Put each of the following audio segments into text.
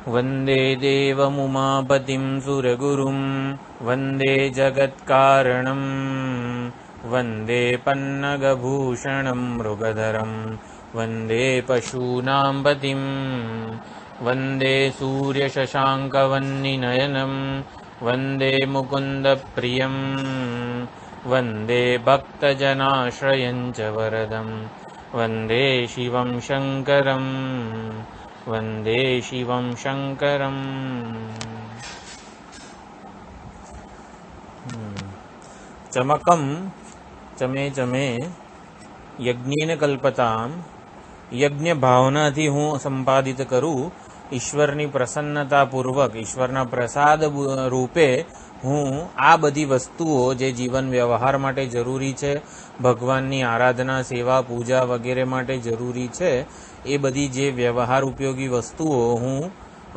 वन्दे देवमुमापतिं सुरगुरुं वन्दे जगत्कारणं वन्दे पन्नगभूषणं मृगधरं वन्दे पशूनां पतिं वन्दे सूर्यशशाङ्कवह्निनयनं वन्दे मुकुन्दप्रियं वन्दे भक्तजनाश्रयं च वरदं वन्दे शिवं शङ्करं वन्दे शिवं शङ्करम्। चमकं चमे चमे यज्ञेन कल्पतां यज्ञ भावनाथी हूँ संपादित करूँ ईश्वરની પ્રસન્નતાપૂર્વક ઈશ્વરના પ્રસાદ રૂપે હું આ બધી વસ્તુઓ જે જીવન વ્યવહાર માટે જરૂરી છે, ભગવાનની આરાધના સેવા પૂજા વગેરે માટે જરૂરી છે, એ બધી જે વ્યવહાર ઉપયોગી વસ્તુઓ હું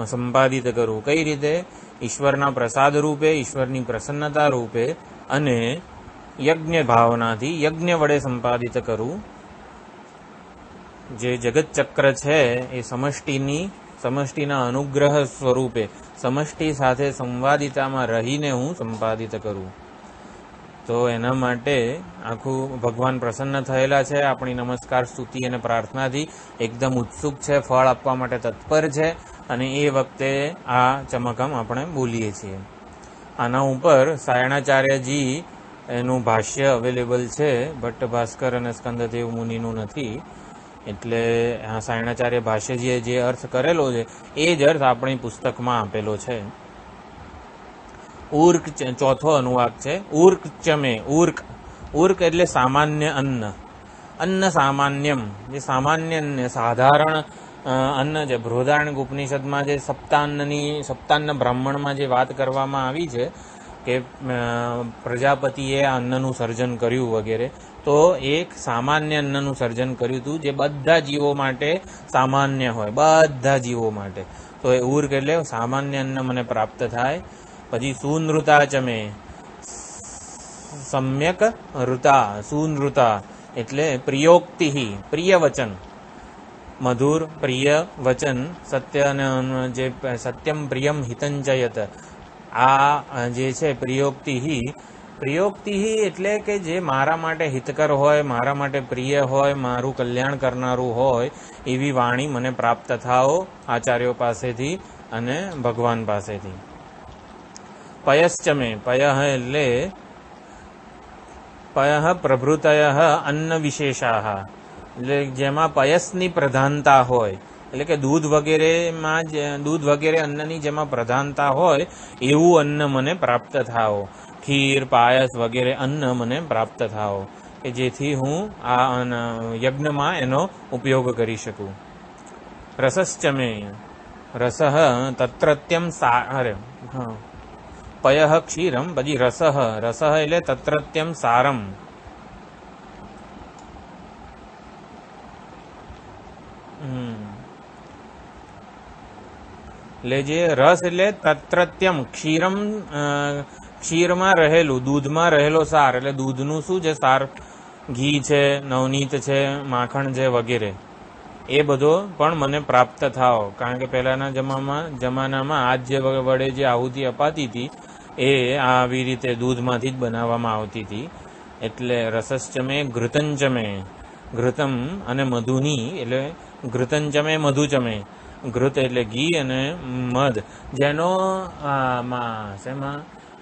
સંપાદિત કરું. કઈ રીતે? ઈશ્વરના પ્રસાદ રૂપે, ઈશ્વરની પ્રસન્નતા રૂપે અને યજ્ઞ ભાવનાથી યજ્ઞ વડે સંપાદિત કરું. જે જગત ચક્ર છે એ સમષ્ટિના અનુગ્રહ સ્વરૂપે સમષ્ટિ સાથે સંવાદિતામાં રહીને હું સંપાદિત કરું. તો એના માટે આખું ભગવાન પ્રસન્ન થયેલા છે, આપણી નમસ્કાર સ્તુતિ અને પ્રાર્થનાથી એકદમ ઉત્સુક છે, ફળ આપવા માટે તત્પર છે, અને એ વખતે આ ચમકમ આપણે બોલીએ છીએ. આના ઉપર સાયણાચાર્યજી એનું ભાષ્ય અવેલેબલ છે, ભટ્ટ ભાસ્કર અને સ્કંદદેવ મુનિનું નથી. એટલે સાયણાચાર્ય ભાષ્યજીએ જે અર્થ કરેલો છે એ જ અર્થ આપણી પુસ્તકમાં આપેલો છે. ઉર્ક ચોથો અનુવાદ છે. ઉર્ક ચમે. ઉર્ક એટલે સામાન્ય અન્ન. અન્ન સામાન્યમ, જે સામાન્ય અન્ન, સાધારણ અન્ન છે. બૃહદારણ્યક ઉપનિષદમાં જે સપ્તાન્ન બ્રાહ્મણમાં જે વાત કરવામાં આવી છે કે પ્રજાપતિએ આ અન્નનું સર્જન કર્યું વગેરે, તો એક સામાન્ય અન્નનું સર્જન કર્યું હતું જે બધા જીવો માટે સામાન્ય હોય, બધા જીવો માટે. તો એ ઉર્ક એટલે સામાન્ય અન્ન મને પ્રાપ્ત થાય. પછી સુનૃતા ચમે, સમ્યક ઋતા. સુનૃતા એટલે પ્રિયોક્તિ, પ્રિય વચન, મધુર પ્રિય વચન, સત્ય અને જે સત્યમ પ્રિયમ હિતંચયત, આ જે છે પ્રિયોક્તિ એટલે કે જે મારા માટે હિતકર હોય, મારા માટે પ્રિય હોય, મારું કલ્યાણ કરનારું હોય એવી વાણી મને પ્રાપ્ત થાઓ આચાર્યો પાસેથી અને ભગવાન પાસેથી. પયશ્ચમે. પયઃ એટલે પયઃ પ્રભૃતયઃ અન્ન વિશેષાઃ, એટલે જેમાં પયસની પ્રધાનતા હોય, એટલે કે દૂધ વગેરે અન્નની જેમાં પ્રધાનતા હોય એવું અન્ન મને પ્રાપ્ત થાઓ. ખીર, પાયસ વગેરે અન્ન મને પ્રાપ્ત થાઓ કે જેથી હું આ યજ્ઞમાં એનો ઉપયોગ કરી શકું. રસશ્ચમે. રસઃ તત્રત્યમ પયઃ ક્ષીરમ. પછી રસઃ એટલે તત્રત્યમ સારમ. એટલે જે રસ એટલે તત્રત્યમ, ક્ષીરમ, ક્ષીરમાં રહેલું, દૂધમાં રહેલો સાર. એટલે દૂધનું શું છે? સાર, ઘી છે, નવનીત છે, માખણ છે વગેરે, એ બધો પણ મને પ્રાપ્ત થાઓ. કારણ કે પહેલાના જમાનામાં આજ જે વડે જે આહુતિ અપાતી હતી એ આવી રીતે દૂધમાંથી જ બનાવવામાં આવતી હતી. એટલે રસશ્ચમે ઘૃતંચમે. ઘૃતમ અને મધુની, એટલે ઘૃતંચમે મધુચમે. ઘૃત એટલે ઘી અને મધ, જેનો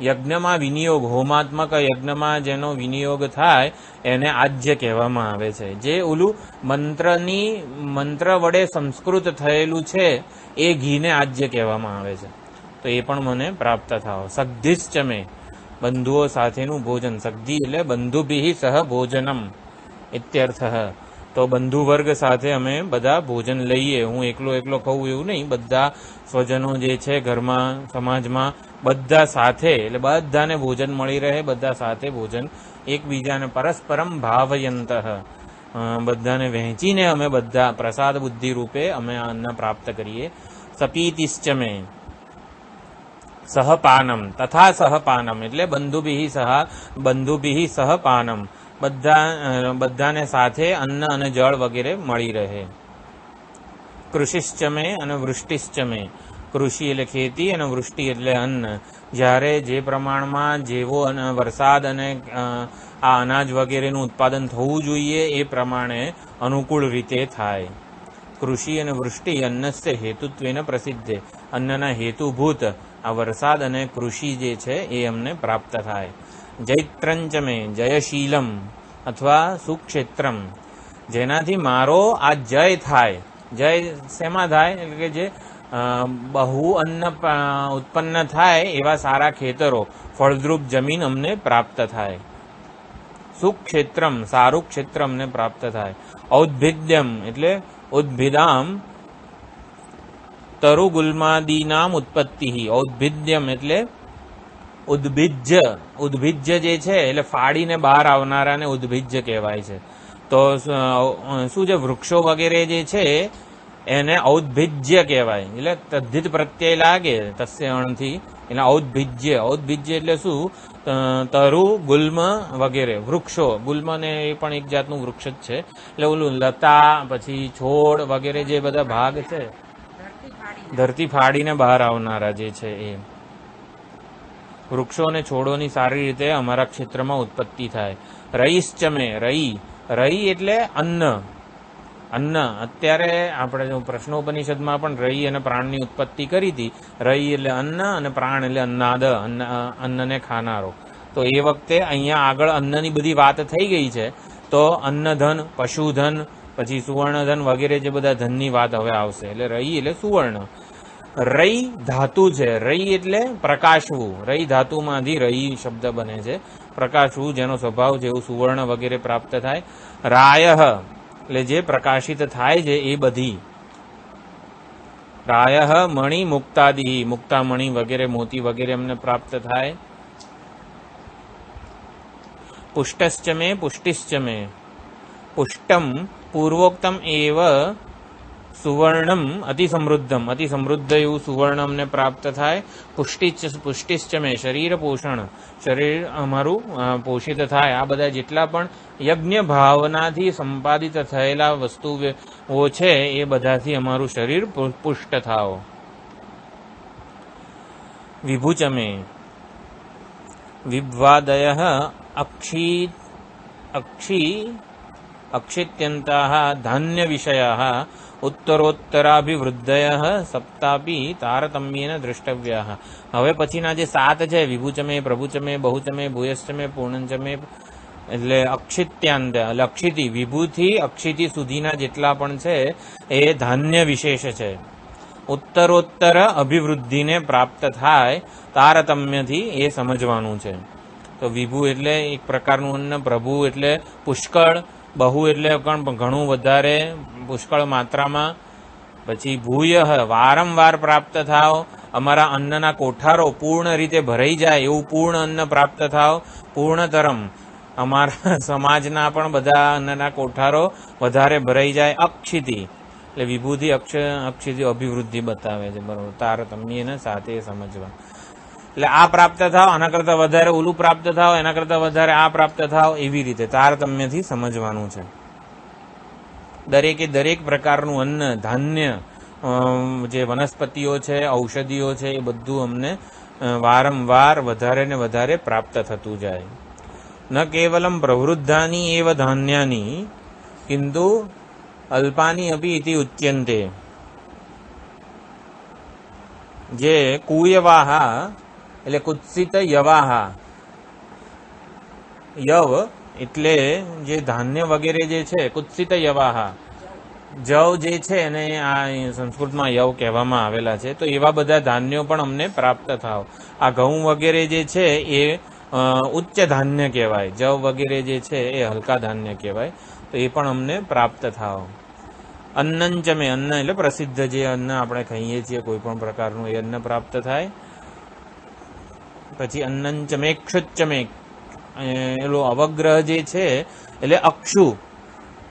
યજ્ઞમાં વિનિયોગ, હોમાત્મક યજ્ઞમાં જેનો વિનિયોગ થાય એને આજ્ય કહેવામાં આવે છે. જે ઓલું મંત્ર વડે સંસ્કૃત થયેલું છે એ ઘીને આજ્ય કહેવામાં આવે છે. તો એ પણ મને પ્રાપ્ત થાઓ. સદ્ધિશ્ચમે. બંધુઓ સાથેનું ભોજન. સદ્ધિ એટલે બંધુભિઃ સહ ભોજનમ ઇત્યર્થ. તો બંધુ વર્ગ સાથે અમે બધા ભોજન લઈએ. હું એકલો ખાઉં એવું નહીં, બધા સ્વજનો જે છે ઘરમાં, સમાજમાં બધા સાથે, એટલે બધાને ભોજન મળી રહે, બધા સાથે ભોજન એકબીજાને પરસ્પરમ ભાવયંતઃ, બધાને વહેંચીને અમે બધા પ્રસાદ બુદ્ધિ રૂપે અમે આ અન્ન પ્રાપ્ત કરીએ. સપીતિશ્ચમે. સહપાનમ તથા સહપાનમ એટલે બંધુભિઃ સહપાનમ, બધાને સાથે અન્ન અને જળ વગેરે મળી રહે. કૃષિશ્ચમે અને વૃષ્ટિશ્ચમે. કૃષિ એટલે ખેતી અને વૃષ્ટિ એટલે અન્ન. જ્યારે જે પ્રમાણમાં જેવો વરસાદ અને આ અનાજ વગેરેનું ઉત્પાદન થવું જોઈએ એ પ્રમાણે અનુકૂળ રીતે થાય. કૃષિ અને વૃષ્ટિ અન્નસ્ય હેતુત્વેન પ્રસિદ્ધે. અન્નના હેતુભૂત આ વરસાદ અને કૃષિ જે છે એ અમને પ્રાપ્ત થાય. જૈત્રંચમે જયશીલમ અથવા સુક્ષેત્રમ, જેનાથી મારો આ જય થાય. જય શેમાં થાય? એટલે કે જે બહુ અન્ન ઉત્પન્ન થાય એવા સારા ખેતરો, ફળદ્રુપ જમીન અમને પ્રાપ્ત થાય. સુક્ષેત્રમ, સારું ક્ષેત્ર અમને પ્રાપ્ત થાય. ઔદ્ભિદ્યમ એટલે ઉદ્ભિદામ તરુગુલ્માદીનામ ઉત્પત્તિ. ઔદ્ભિદ્યમ એટલે ઉદ્ભિજ્ય. ઉદ્ભિજ્ય જે છે એટલે ફાડીને બહાર આવનારાને ઉદ્ભિજ્ય કહેવાય છે. તો શું છે, વૃક્ષો વગેરે જે છે એને ઔદ્ભિજ્ય કહેવાય. એટલે તદ્ધિત પ્રત્યય લાગે તસ્ય અણથી, એટલે ઔદ્ભિજ્ય. ઔદ્ભિજ્ય એટલે શું? તરુ, ગુલ્મ વગેરે વૃક્ષો. ગુલ્મ ને એ પણ એક જાતનું વૃક્ષ જ છે. એટલે ઓલું લતા, પછી છોડ વગેરે જે બધા ભાગ છે, ધરતી ફાડીને બહાર આવનારા જે છે એ વૃક્ષો અને છોડોની સારી રીતે અમારા ક્ષેત્રમાં ઉત્પત્તિ થાય. રઈશ્ચમે, રઈ. રઈ એટલે અન્ન. અન્ન. અત્યારે આપણે પ્રશ્નોપનિષદમાં પણ રઈ અને પ્રાણની ઉત્પત્તિ કરી હતી. રઈ એટલે અન્ન અને પ્રાણ એટલે અન્નાદ, અન્નને ખાનારો. તો એ વખતે અહીંયા આગળ અન્નની બધી વાત થઈ ગઈ છે. તો અન્નધન, પશુધન, પછી સુવર્ણધન વગેરે જે બધા ધનની વાત હવે આવશે. એટલે રઈ એટલે સુવર્ણ. રઈ ધાતુ છે. રઈ એટલે પ્રકાશવું. રઈ ધાતુમાંથી રઈ શબ્દ બને છે. પ્રકાશવું, જેનો સ્વભાવ જેવું સુવર્ણ વગેરે પ્રાપ્ત થાય. રાયઃ એટલે જે પ્રકાશિત થાય છે એ બધી. રાયઃ મણિ મુક્તાદિ, મુક્તામણિ વગેરે મોતી વગેરે અમને પ્રાપ્ત થાય. પુષ્ટશ્ચમે પુષ્ટિશ્ચમે. પુષ્ટમ પૂર્વોક્તમ એવ સુવર્ણમ અતિ સમૃદ્ધમ. અતિ સમૃદ્ધ એવું સુવર્ણ અમને પ્રાપ્ત થાય. પુષ્ટિશ્ચમે શરીર પોષણ, શરીર અમારું પોષિત થાય. આ બધા જેટલા પણ યજ્ઞ ભાવનાથી સંપાદિત થયેલા વસ્તુઓ છે એ બધાથી અમારું શરીર પુષ્ટ થાઓ. વિભુચમે વિભ્વાદયઃ અક્ષિત્યંતાઃ ધાન્ય વિષયાઃ ઉત્તરોત્તરાભિવૃદ્ધયઃ સપ્તાપી તારતમ્યેન દ્રષ્ટવ્યાઃ. હવે પછીના જે 7 છે, વિભુચમે, પ્રભુચમે, બહુચમે, ભૂયશ્ચમે, પૂર્ણચમે, એટલે અક્ષિત્યાંત એટલે અક્ષિતિ, વિભુથી અક્ષિતિ સુધીના જેટલા પણ છે એ ધાન્ય વિશેષ છે. ઉત્તરોત્તર અભિવૃદ્ધિને પ્રાપ્ત થાય તારતમ્યથી એ સમજવાનું છે. તો વિભુ એટલે એક પ્રકારનું અન્ન, પ્રભુ એટલે પુષ્કળ, બહુ એટલે ઘણું વધારે પુષ્કળ માત્રામાં, પછી ભૂય વારંવાર પ્રાપ્ત થાવ, અમારા અન્નના કોઠારો પૂર્ણ રીતે ભરાઈ જાય એવું પૂર્ણ અન્ન પ્રાપ્ત થાવ. પૂર્ણતરમ અમારા સમાજના પણ બધા અન્નના કોઠારો વધારે ભરાઈ જાય. અક્ષિતિ એટલે વિભૂતિ અક્ષિતિ અભિવૃદ્ધિ બતાવે છે. બરોબર, તારતમ્યને સાથે સમજવા. એટલે આ પ્રાપ્ત થાવ, આના કરતાં વધારે ઓલું પ્રાપ્ત થાવ, એના કરતાં વધારે આ પ્રાપ્ત થાવ, એવી રીતે તારતમ્યથી સમજવાનું છે. દરેકે દરેક પ્રકારનું અન્ન, ધાન્ય, જે વનસ્પતિઓ છે, ઔષધિઓ છે, એ બધું અમને વારંવાર વધારે ને વધારે પ્રાપ્ત થતું જાય. ન કેવલમ પ્રવૃદ્ધાની એવ ધાન્યાની કિંતુ અલ્પાની અપી ઇતિ ઉચ્યન્તે. જે કુયવાહા એટલે કુત્સિત યવાહા. યવ એટલે જે ધાન્ય વગેરે જે છે, કુત્સિત યવાહા. જવ જે છે એને આ સંસ્કૃતમાં યવ કહેવામાં આવેલા છે. તો એવા બધા ધાન્યો પણ અમને પ્રાપ્ત થાવ. આ ઘઉં વગેરે જે છે એ ઉચ્ચ ધાન્ય કહેવાય. જવ વગેરે જે છે એ હલકા ધાન્ય કહેવાય. તો એ પણ અમને પ્રાપ્ત થાવ. અન્નંચમે, અન્ન એટલે પ્રસિદ્ધ જે અન્ન આપણે ખાઈએ છીએ કોઈ પણ પ્રકારનું, એ અન્ન પ્રાપ્ત થાય. પછી અન્નંચમે ક્ષુચ્ચમે, એલો અવગ્રહ જે છે એટલે અક્ષુ,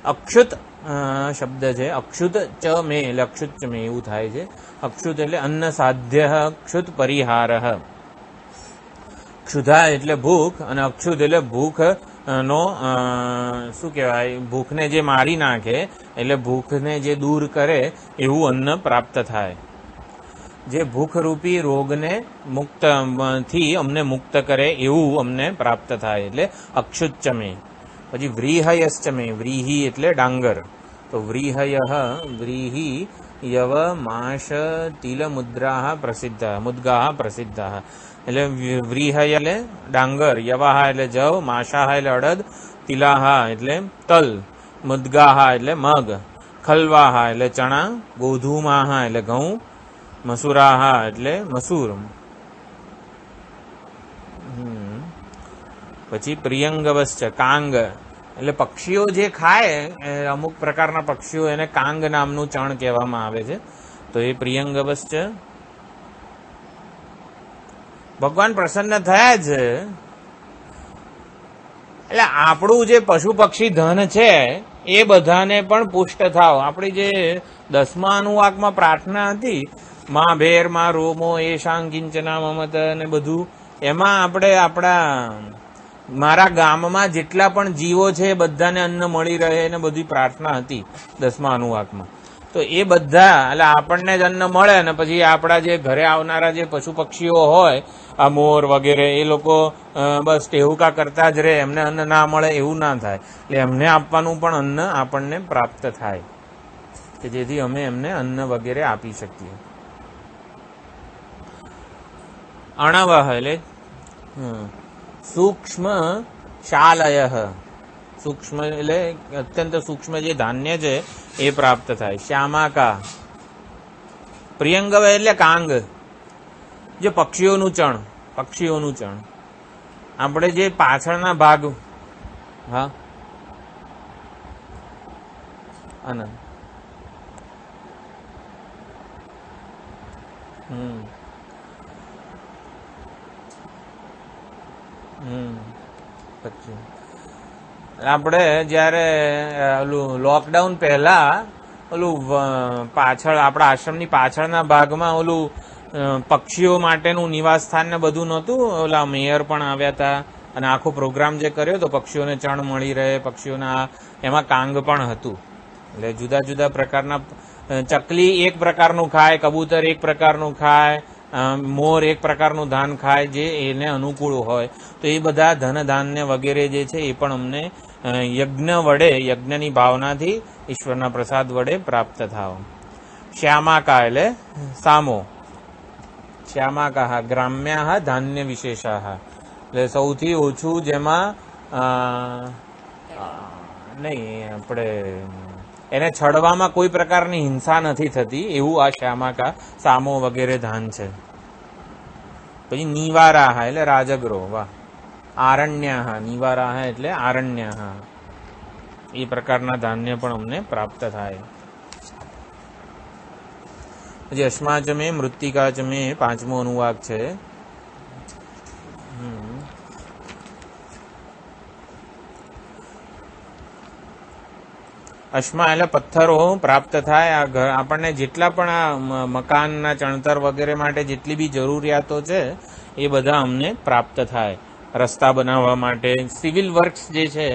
અક્ષુત શબ્દ છે. અક્ષુત ચ મે એટલે અક્ષુત ચ મે એવું થાય છે. અક્ષુત એટલે અન્ન સાધ્ય, ક્ષુત પરિહાર. ક્ષુધા એટલે ભૂખ અને અક્ષુત એટલે ભૂખ નો શું કહેવાય, ભૂખને જે મારી નાખે એટલે ભૂખને જે દૂર કરે એવું અન્ન પ્રાપ્ત થાય. જે ભૂખરૂપી રોગને મુક્ત થી અમને મુક્ત કરે એવું અમને પ્રાપ્ત થાય, એટલે અક્ષુચ્ચમે. પછી વ્રીહયશ્ચમે, વ્રીહી એટલે ડાંગર, તો વ્રીહય વ્રીહી યવ માશ તિલ મુદ્રા પ્રસિદ્ધ મુદ્ગા પ્રસિદ્ધ, એટલે વ્રીહય એટલે ડાંગર, યવાહ એટલે જવ, માશાહ એટલે અડદ, તિલાહા એટલે તલ, મુદ્ગાહા એટલે મગ, ખલવાહા એટલે ચણા, ગોધુમાહા એટલે ઘઉં, મસુરાહા એટલે મસૂર. પછી પ્રિયંગવશ્ચ કાંગ, એટલે પક્ષીઓ જે ખાય અમુક પ્રકારના પક્ષીઓ એને કાંગ નામનું ચણ કહેવામાં આવે છે, તો એ પ્રિયંગવશ્ચ. ભગવાન પ્રસન્ન થયા છે એટલે આપણું જે પશુ પક્ષી ધન છે એ બધાને પણ પુષ્ટ થાવ. આપણી જે 10મા અનુવાકમાં પ્રાર્થના હતી, માં ભેર માં રોમો એ શાંકિંચના મમત ને બધું, એમાં આપણે મારા ગામમાં જેટલા પણ જીવો છે બધાને અન્ન મળી રહે ને બધી પ્રાર્થના હતી 10મા અનુવાકમાં. તો એ બધા એટલે આપણને જ અન્ન મળે ને પછી આપણા જે ઘરે આવનારા જે પશુ પક્ષીઓ હોય, આ મોર વગેરે, એ લોકો બસ ટેહુકા કરતા જ રહે, એમને અન્ન ના મળે એવું ના થાય. એટલે એમને આપવાનું પણ અન્ન આપણને પ્રાપ્ત થાય કે જેથી અમે એમને અન્ન વગેરે આપી શકીએ. અણવહ એટલે સૂક્ષ્મ શાલય, સૂક્ષ્મ એટલે અત્યંત સૂક્ષ્મ જે ધાન્ય છે એ પ્રાપ્ત થાય. શ્યામાકા, પ્રિયંગવ એટલે કાંગ, જે પક્ષીઓનું ચણ, પક્ષીઓનું ચણ. આપણે જે પાછળના ભાગ, હા આનંદ, પછી આપણે જયારે ઓલું લોકડાઉન પહેલા ઓલું પાછળ આપણા આશ્રમની પાછળના ભાગમાં ઓલું પક્ષીઓ માટેનું નિવાસ સ્થાન ને બધું નહોતું, ઓલા મેયર પણ આવ્યા હતા અને આખો પ્રોગ્રામ જે કર્યો તો પક્ષીઓને ચણ મળી રહે, પક્ષીઓના એમાં કાંગ પણ હતું. એટલે જુદા જુદા પ્રકારના, ચકલી એક પ્રકારનું ખાય, કબૂતર એક પ્રકારનું ખાય, મોર એક પ્રકારનું ધાન ખાય જે એને અનુકૂળ હોય. તો એ બધા ધન ધાન્ય વગેરે જે છે એ પણ અમને યજ્ઞ વડે, યજ્ઞની ભાવનાથી ઈશ્વરના પ્રસાદ વડે પ્રાપ્ત થાવ. શ્યામાકા એટલે સામો, શ્યામાકા ગ્રામ્યા ધાન્ય વિશેષા, એટલે સૌથી ઓછું જેમાં નહીં આપણે એને છડવામાં કોઈ પ્રકારની હિંસા નથી થતી એવું આ શ્યામાકા સામો વગેરે ધાન છે. પછી નિવારાહ એટલે રાજગરો, વાહ. આરણ્યાહ, નિવારાહ એટલે આરણ્યાહ, એ પ્રકારના ધાન્ય પણ અમને પ્રાપ્ત થાય. પછી અશ્માચમે મૃત્તિકાચમે 5મો અનુવાક છે. અશ્મા એટલે પથ્થરો પ્રાપ્ત થાય. આ આપણને જેટલા પણ આ મકાનના ચણતર વગેરે માટે જેટલી બી જરૂરિયાતો છે એ બધા અમને પ્રાપ્ત થાય. રસ્તા બનાવવા માટે સિવિલ વર્ક્સ જે છે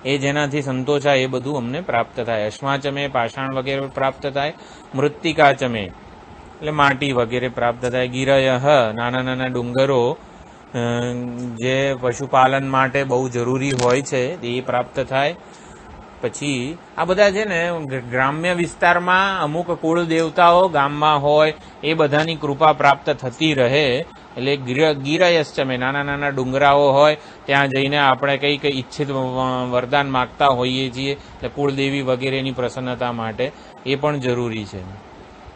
એ જેનાથી સંતોષાય એ બધું અમને પ્રાપ્ત થાય. અશ્માચમે પાષાણ વગેરે પ્રાપ્ત થાય. મૃત્તિકાચમે એટલે માટી વગેરે પ્રાપ્ત થાય. ગિરય નાના નાના ડુંગરો જે પશુપાલન માટે બહુ જરૂરી હોય છે એ પ્રાપ્ત થાય. પછી આ બધા છે ને ગ્રામ્ય વિસ્તારમાં અમુક કુળ દેવતાઓ ગામમાં હોય એ બધાની કૃપા પ્રાપ્ત થતી રહે. એટલે ગિરયશ્ચમે નાના નાના ડુંગરાઓ હોય ત્યાં જઈને આપણે કઈ ઈચ્છિત વરદાન માગતા હોઈએ છીએ, એટલે કુળદેવી વગેરેની પ્રસન્નતા માટે એ પણ જરૂરી છે.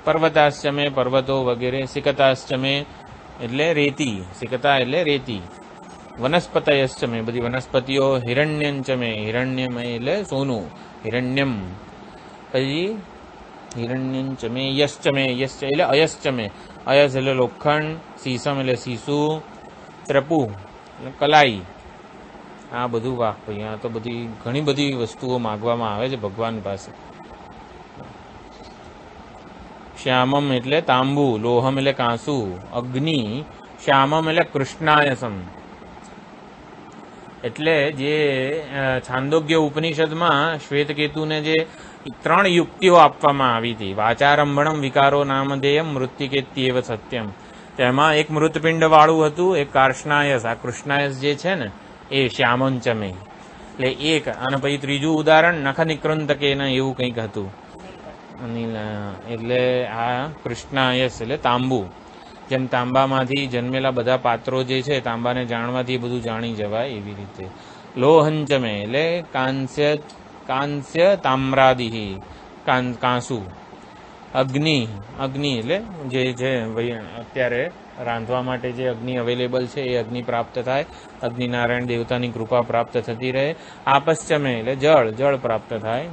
પર્વતાશ્ચમે પર્વતો વગેરે. સિકતાશ્ચમે એટલે રેતી, સિકતા એટલે રેતી. વનસ્પતયશ્ચમે બધી વનસ્પતિઓ. હિરણ્યંચમે, હિરણ્યમ એટલે સોનું, હિરણ્યમ. પછી હિરણ્યંચમે યશ્ચમે, યશ્ચ એટલે અયશ્ચમે, અયસ એટલે લોખંડ, સીસમ એટલે સીસુ, ત્રપુ એટલે કલાઈ. આ બધું વાહ ભાઈ, આ તો બધી ઘણી બધી વસ્તુઓ માગવામાં આવે છે ભગવાન પાસે. શ્યામમ એટલે તાંબુ, લોહમ એટલે કાંસુ, અગ્નિ. શ્યામમ એટલે કૃષ્ણાયસમ, એટલે જે છાંદોગ્ય ઉપનિષદમાં શ્વેતકેતુને જે ત્રણ યુક્તિઓ આપવામાં આવી હતી. વાચારંભણમ વિકારો નામધેયમ મૃત્તિકેત્યેવ સત્યમ. તેમાં એક મૃતપિંડ વાળું હતું, એક કાર્ષ્ણાયસ. આ કૃષ્ણાયસ જે છે ને એ શ્યામંચમે એટલે એક, અને પછી ત્રીજું ઉદાહરણ નખ નિકૃંતકેન એવું કંઈક હતું. એટલે આ કૃષ્ણાયસ એટલે તાંબુ. જેમ તાંબામાંથી જન્મેલા બધા પાત્રો જે છે, તાંબાને જાણવાથી એ બધું જાણી જવાય એવી રીતે. લોહંચમે એટલે કાંસ્ય તામ્રાદિ કાંસુ. અગ્નિ એટલે જે છે અત્યારે રાંધવા માટે જે અગ્નિ અવેલેબલ છે એ અગ્નિ પ્રાપ્ત થાય, અગ્નિનારાયણ દેવતાની કૃપા પ્રાપ્ત થતી રહે. આપશ્ચમે એટલે જળ પ્રાપ્ત થાય.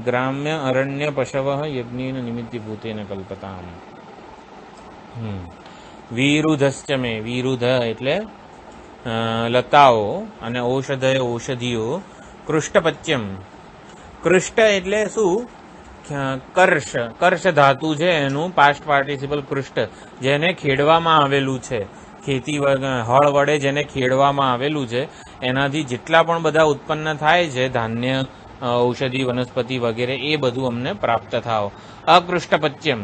ગ્રામ્ય અરણ્ય પશવ યજ્ઞ નિમિત્તિભૂતેન કલ્પતામ. વિરુધશ્ચમે વિરુધ એટલે લતાઓ અને ઔષધિઓ. કૃષ્ટપચ્યમ કૃષ્ટ એટલે શું? કર્ષ ધાતુ છે એનું પાસ્ટ પાર્ટિસિપલ કૃષ્ટ, જેને ખેડવામાં આવેલું છે. ખેતી હળ વડે જેને ખેડવામાં આવેલું છે એનાથી જેટલા પણ બધા ઉત્પન્ન થાય છે ધાન્ય, ઔષધિ, વનસ્પતિ વગેરે, એ બધું અમને પ્રાપ્ત થાવ. અકૃષ્ટપચ્યમ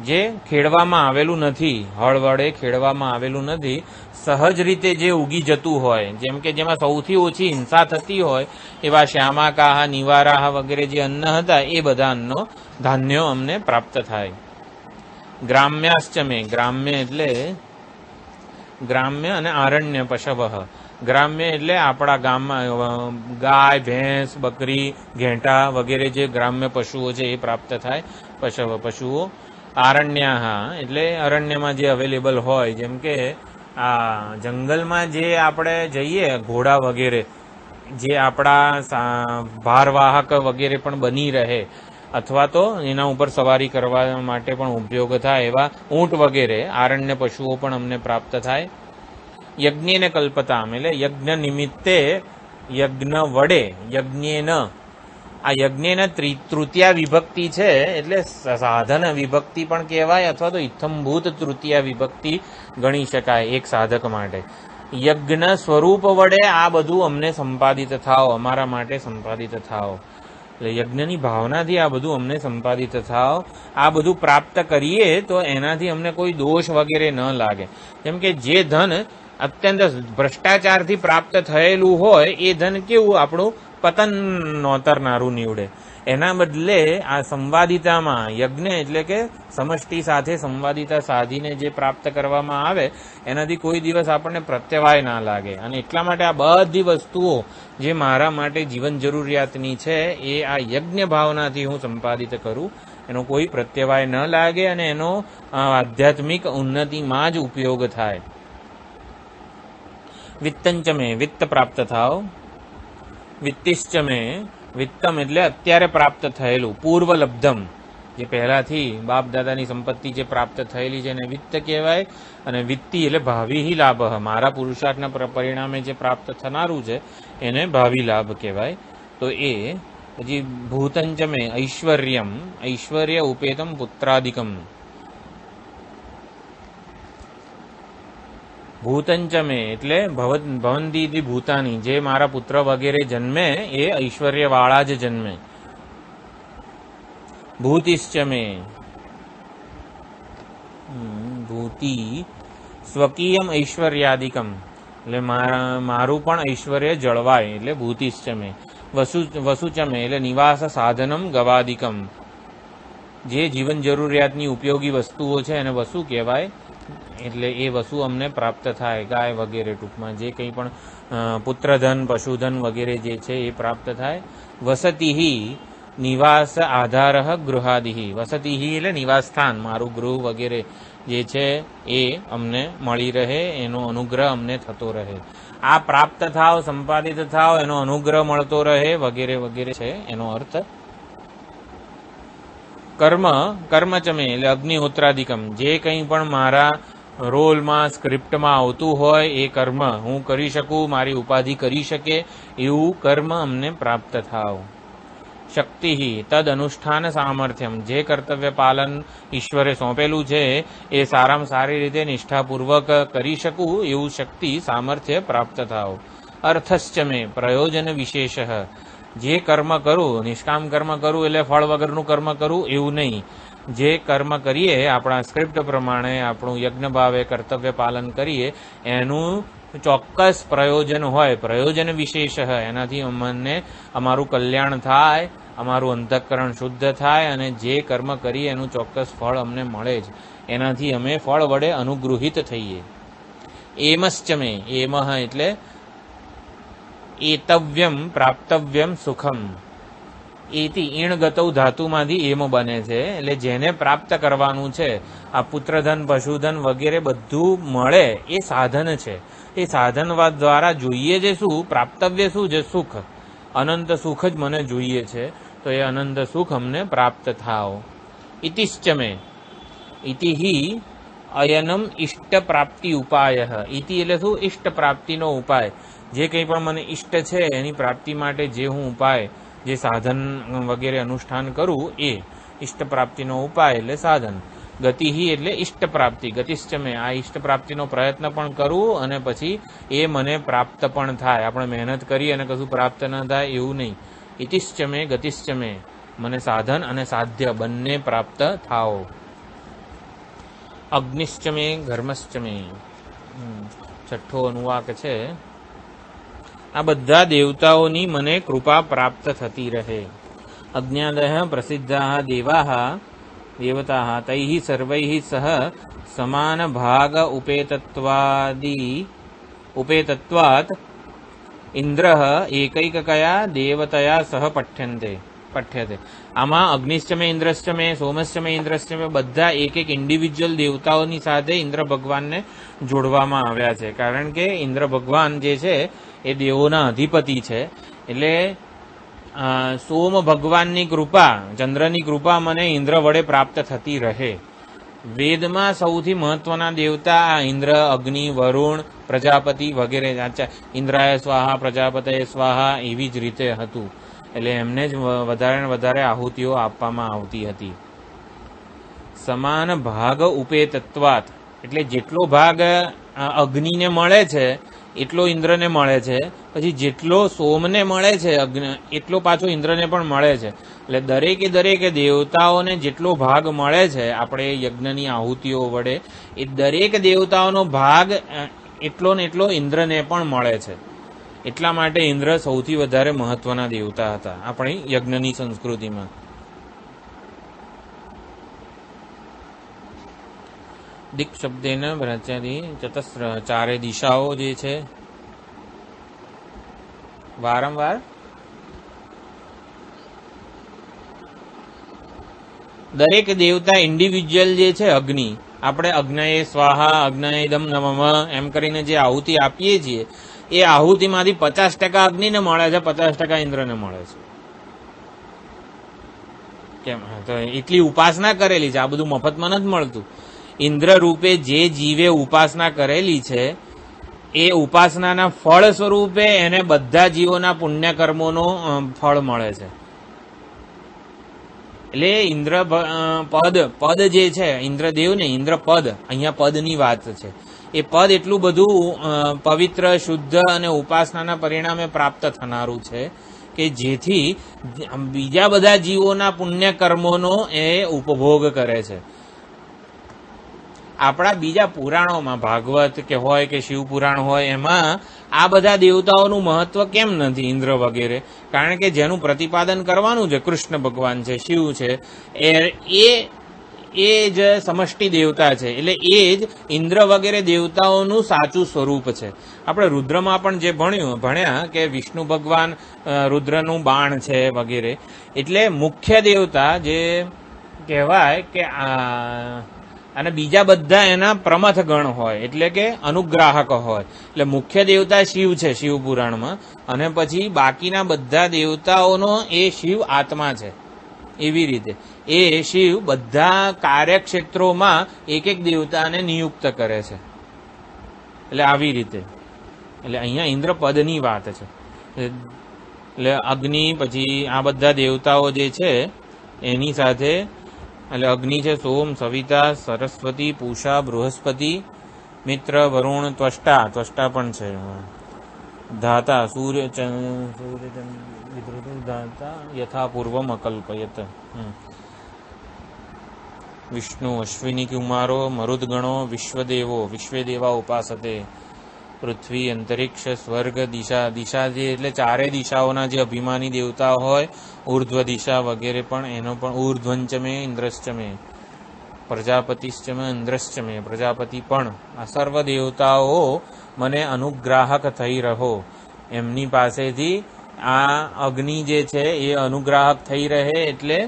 જે ખેડવામાં આવેલું નથી, હળ વડે ખેડવામાં આવેલું નથી, સહજ રીતે જે ઉગી જતું હોય, જેમ કે જેમાં સૌથી ઓછી હિંસા થતી હોય એવા શ્યામાકાહ, નિવારાહ વગેરે જે અન્ન હતા એ બધા અન્નો, ધાન્યો અમને પ્રાપ્ત થાય. ગ્રામ્યાશ્ચમે ગ્રામ્ય એટલે ગ્રામ્ય અને આરણ્ય પશવ. ગ્રામ્ય એટલે આપણા ગામમાં ગાય, ભેંસ, બકરી, ઘેંટા વગેરે જે ગ્રામ્ય પશુઓ છે એ પ્રાપ્ત થાય, પશુઓ. આરણ્યા એટલે અરણ્યમાં જે અવેલેબલ હોય, જેમ કે આ જંગલમાં જે આપણે જઈએ ઘોડા વગેરે, જે આપણા ભારવાહક વગેરે પણ બની રહે, અથવા તો એના ઉપર સવારી કરવા માટે પણ ઉપયોગ થાય એવા ઊંટ વગેરે આરણ્ય પશુઓ પણ અમને પ્રાપ્ત થાય. યજ્ઞેન કલ્પતામ એટલે યજ્ઞ નિમિત્તે, યજ્ઞ વડે, યજ્ઞેન. આ યજ્ઞેન તૃતીયા વિભક્તિ છે એટલે સાધન વિભક્તિ પણ કહેવાય, અથવા તો ઇથંભૂત તૃતીયા વિભક્તિ ગણી શકાય એક સાધક માટે. યજ્ઞ સ્વરૂપ વડે આ બધું અમને સંપાદિત થાવ, અમારા માટે સંપાદિત થાવ. એટલે યજ્ઞની ભાવનાથી આ બધું અમને સંપાદિત થાવ. આ બધું પ્રાપ્ત કરીએ તો એનાથી અમને કોઈ દોષ વગેરે ન લાગે. જેમ કે જે ધન અત્યંત ભ્રષ્ટાચારથી પ્રાપ્ત થયેલું હોય એ ધન કેવું આપણું પતન નોતરનારું નીવડે. એના બદલે આ સંવાદિતામાં યજ્ઞ એટલે કે સમષ્ટિ સાથે સંવાદિતા સાધીને જે પ્રાપ્ત કરવામાં આવે એનાથી કોઈ દિવસ આપણને પ્રત્યવાય ના લાગે. અને એટલા માટે આ બધી વસ્તુઓ જે મારા માટે જીવન જરૂરિયાતની છે એ આ યજ્ઞ ભાવનાથી હું સંપાદિત કરું, એનો કોઈ પ્રત્યવાય ન લાગે અને એનો આધ્યાત્મિક ઉન્નતિમાં જ ઉપયોગ થાય. વિત્તંચમે વિત્ત પ્રાપ્ત થાવ. વિત્તિશ્ચમે વિત્તમ એટલે અત્યારે પ્રાપ્ત થયેલું, પૂર્વલબ્ધમ જે પહેલાથી બાપ દાદાની સંપત્તિ જે પ્રાપ્ત થયેલી છે એને વિત્ત કહેવાય. અને વિત્તી એટલે ભાવિ લાભ, મારા પુરુષાર્થના પરિણામે જે પ્રાપ્ત થનારું છે એને ભાવિ લાભ કહેવાય. તો એ પછી ભૂતંચમે ઐશ્વર્યમ, ઐશ્વર્ય ઉપેતમ પુત્રાદિકમ. ભૂતંચમે એટલે ભવંતી ભૂતાની, જે મારા પુત્ર વગેરે જન્મે એ ઐશ્વર્યવાળા જ જન્મે. ભૂતિશ્ચમે ભૂતિ સ્વકીયમ ઐશ્વર્યાદિકમ એટલે મારું પણ ઐશ્વર્ય જળવાય એટલે ભૂતિશ્ચમે. વસુચમે એટલે નિવાસ સાધનમ ગવાદિકમ, જે જીવન જરૂરિયાતની ઉપયોગી વસ્તુઓ છે એને વસુ કહેવાય. એટલે એ વસ્તુ અમને પ્રાપ્ત થાય, ગાય વગેરે, ટૂંકમાં જે કંઈ પણ પુત્રધન, પશુધન વગેરે જે છે એ પ્રાપ્ત થાય. વસતિહિ નિવાસ આધાર ગૃહાદિહિ, વસતિહિ એટલે નિવાસસ્થાન, મારું ગૃહ વગેરે જે છે એ અમને મળી રહે, એનો અનુગ્રહ અમને થતો રહે. આ પ્રાપ્ત થાવ, સંપાદિત થાવ, એનો અનુગ્રહ મળતો રહે વગેરે વગેરે છે એનો અર્થ. કર્મચમે એટલે અગ્નિહોત્રાદિકમ, જે કંઈ પણ મારા રોલમાં, સ્ક્રિપ્ટમાં આવતું હોય એ કર્મ હું કરી શકું, મારી ઉપાધિ કરી શકે એવું કર્મ અમને પ્રાપ્ત થાવ. શક્તિ તદ અનુષ્ઠાન સામર્થ્યમ, જે કર્તવ્ય પાલન ઈશ્વરે સોંપેલું છે એ સારામાં સારી રીતે નિષ્ઠાપૂર્વક કરી શકું એવું શક્તિ, સામર્થ્ય પ્રાપ્ત થાવ. અર્થશ્ચમે પ્રયોજન વિશેષ જે કર્મ કરું, નિષ્કામ કર્મ કરું એટલે ફળ વગરનું કર્મ કરું એવું નહીં. જે કર્મ કરીએ આપણા સ્ક્રિપ્ટ પ્રમાણે, આપણું યજ્ઞ ભાવે કર્તવ્ય પાલન કરીએ, એનું ચોક્કસ પ્રયોજન હોય, પ્રયોજન વિશેષ હોય, એનાથી અમને અમારું કલ્યાણ થાય, અમારું અંતઃકરણ શુદ્ધ થાય અને જે કર્મ કરીએ એનું ચોક્કસ ફળ અમને મળે જ. એનાથી અમે ફળ વડે અનુગૃહિત થઈએ. એમશ્ચમે, એમહ એટલે એતવ્યમ પ્રાપ્તવ્યમ સુખમ. એથી ઈણગતૌ ધાતુમાંથી એમ બને છે, એટલે જેને પ્રાપ્ત કરવાનું છે, આ પુત્રધન પશુધન વગેરે બધું મળે એ સાધન છે. એ સાધનવાદ દ્વારા જોઈએ છે શું? પ્રાપ્તવ્ય શું છે? સુખ. અનંત સુખ જ મને જોઈએ છે, તો એ અનંત સુખ અમને પ્રાપ્ત થાવ. ઇતિશ્ચમે, ઇતિ હિ અયનમ ઇષ્ટ પ્રાપ્તિ ઉપાય. ઇતિ એટલે શું? ઇષ્ટ પ્રાપ્તિનો ઉપાય. જે કંઈ પણ મને ઇષ્ટ છે એની પ્રાપ્તિ માટે જે હું ઉપાય, જે સાધન વગેરે અનુષ્ઠાન કરું એ ઇષ્ટ પ્રાપ્તિનો ઉપાય એટલે સાધન. ગતિહિ એટલે ઇષ્ટ પ્રાપ્તિ. ગતિશ્ચમે, આ ઇષ્ટ પ્રાપ્તિનો પ્રયત્ન પણ કરું અને પછી એ મને પ્રાપ્ત પણ થાય. આપણે મહેનત કરીએ અને કશું પ્રાપ્ત ન થાય એવું નહીં. ઇતિશ્ચમે ગતિશ્ચમે, મને સાધન અને સાધ્ય બંને પ્રાપ્ત થાઓ. અગ્નિશ્ચમે ઘર્મશ્ચમે, છઠ્ઠો અનુવાક છે. આ બધા દેવતાઓની મને કૃપા પ્રાપ્ત થતી રહે. અજ્ઞાદય પ્રસિદ્ધા દેવા દેવતા તૈ સર્વૈ સહ સમાન ભાગ ઉપેતત્વાત ઇન્દ્ર એકૈકયા દેવતયા સહ પઠ્યતે. આમાં અગ્નિશ્ચમે ઇન્દ્રશ્ચમે, સોમશ્ચમે ઇન્દ્રશ્ચમે બધા એક એક ઇન્ડિવિજ્યુઅલ દેવતાઓની સાથે ઇન્દ્ર ભગવાનને જોડવામાં આવ્યા છે. કારણ કે ઇન્દ્ર ભગવાન જે છે એ દેવોના અધિપતિ છે. એટલે સોમ ભગવાનની કૃપા, ચંદ્રની કૃપા મને ઇન્દ્ર વડે પ્રાપ્ત થતી રહે. વેદમાં સૌથી મહત્વના દેવતા આ ઇન્દ્ર, અગ્નિ, વરુણ, પ્રજાપતિ વગેરે. ઇન્દ્રાય સ્વાહા, પ્રજાપતય સ્વાહા એવી જ રીતે હતું. એટલે એમને જ વધારે ને વધારે આહુતિઓ આપવામાં આવતી હતી. સમાન ભાગ ઉપેતત્વાત એટલે જેટલો ભાગ અગ્નિને મળે છે એટલો ઇન્દ્રને મળે છે, પછી જેટલો સોમને મળે છે એટલો પાછો ઇન્દ્રને પણ મળે છે. એટલે દરેકે દેવતાઓને જેટલો ભાગ મળે છે આપણે યજ્ઞની આહુતિઓ વડે, એ દરેક દેવતાઓનો ભાગ એટલો ને એટલો ઇન્દ્રને પણ મળે છે. એટલા માટે ઇન્દ્ર સૌથી વધારે મહત્વના દેવતા હતા આપણી યજ્ઞની સંસ્કૃતિમાં. દિક શબ્દેન ભ્રચાદી ચતસ્ર, ચારે દિશાઓ જે છે વારંવાર દરેક દેવતા ઇન્ડિવિજ્યુઅલ જે છે અગ્નિ, આપણે અગ્નયે સ્વાહા, અગ્નયેદમ નમઃ એમ કરીને જે આહુતિ આપીએ છીએ એ આહુતિમાંથી 50% અગ્નિને મળે છે, 50% ઇન્દ્રને મળે છે. કેમ? તો એટલી ઉપાસના કરેલી છે. આ બધું મફતમાં નથી મળતું. ઇન્દ્ર રૂપે જે જીવે ઉપાસના કરેલી છે એ ઉપાસનાના ફળ સ્વરૂપે એને બધા જીવોના પુણ્ય કર્મોનો ફળ મળે છે. એટલે ઇન્દ્ર પદ જે છે, ઇન્દ્રદેવ ને ઇન્દ્ર પદ, અહીંયા પદની વાત છે. એ પદ એટલું બધું પવિત્ર, શુદ્ધ અને ઉપાસનાના પરિણામે પ્રાપ્ત થનારું છે કે જેથી બીજા બધા જીવોના પુણ્ય કર્મોનો એ ઉપભોગ કરે છે. આપણા બીજા પુરાણોમાં, ભાગવત કે હોય કે શિવ પુરાણ હોય, એમાં આ બધા દેવતાઓનું મહત્વ કેમ નથી ઇન્દ્ર વગેરે? કારણ કે જેનું પ્રતિપાદન કરવાનું છે, કૃષ્ણ ભગવાન છે, શિવ છે, એ જ સમષ્ટિ દેવતા છે. એટલે એ જ ઇન્દ્ર વગેરે દેવતાઓનું સાચું સ્વરૂપ છે. આપણે રુદ્રમાં પણ જે ભણ્યા કે વિષ્ણુ ભગવાન રુદ્રનું બાણ છે વગેરે. એટલે મુખ્ય દેવતા જે કહેવાય કે અને બીજા બધા એના પ્રમથ ગણ હોય, એટલે કે અનુગ્રાહક હોય. એટલે મુખ્ય દેવતા શિવ છે શિવ પુરાણમાં, અને પછી બાકીના બધા દેવતાઓનો એ શિવ આત્મા છે. એવી રીતે એ શિવ બધા કાર્યક્ષેત્રોમાં એક એક દેવતાને નિયુક્ત કરે છે. એટલે આવી રીતે, એટલે અહીંયા ઇન્દ્ર પદની વાત છે. એટલે અગ્નિ, પછી આ બધા દેવતાઓ જે છે એની સાથે, એટલે અગ્નિ છે સોમ, સવિતા, સરસ્વતી, પૂષા, બૃહસ્પતિ, મિત્ર, વરુણ, ત્વષ્ટા પણ છે. धाता सूर्य विधृतं धाता यथा पूर्वम अकल्पयत। विष्णु अश्विनी कुमारो मरुद्गणो विश्वदेवो विश्वदेवा उपासते। પૃથ્વી અંતરિક્ષ સ્વર્ગ દિશા દિશા જે એટલે ચારે દિશાઓના જે અભિમાની દેવતા હોય ઉર્ધ્વ દિશા વગેરે પણ એનો પણ ઉર્ધ્વંચમે ઇન્દ્રશ્ચમે પ્રજાપતિશ્ચમે ઇન્દ્રશ્ચમે પ્રજાપતિ પણ આ સર્વ દેવતાઓ મને અનુગ્રાહક થઈ રહો એમની પાસેથી આ અગ્નિ જે છે એ અનુગ્રાહક થઈ રહે એટલે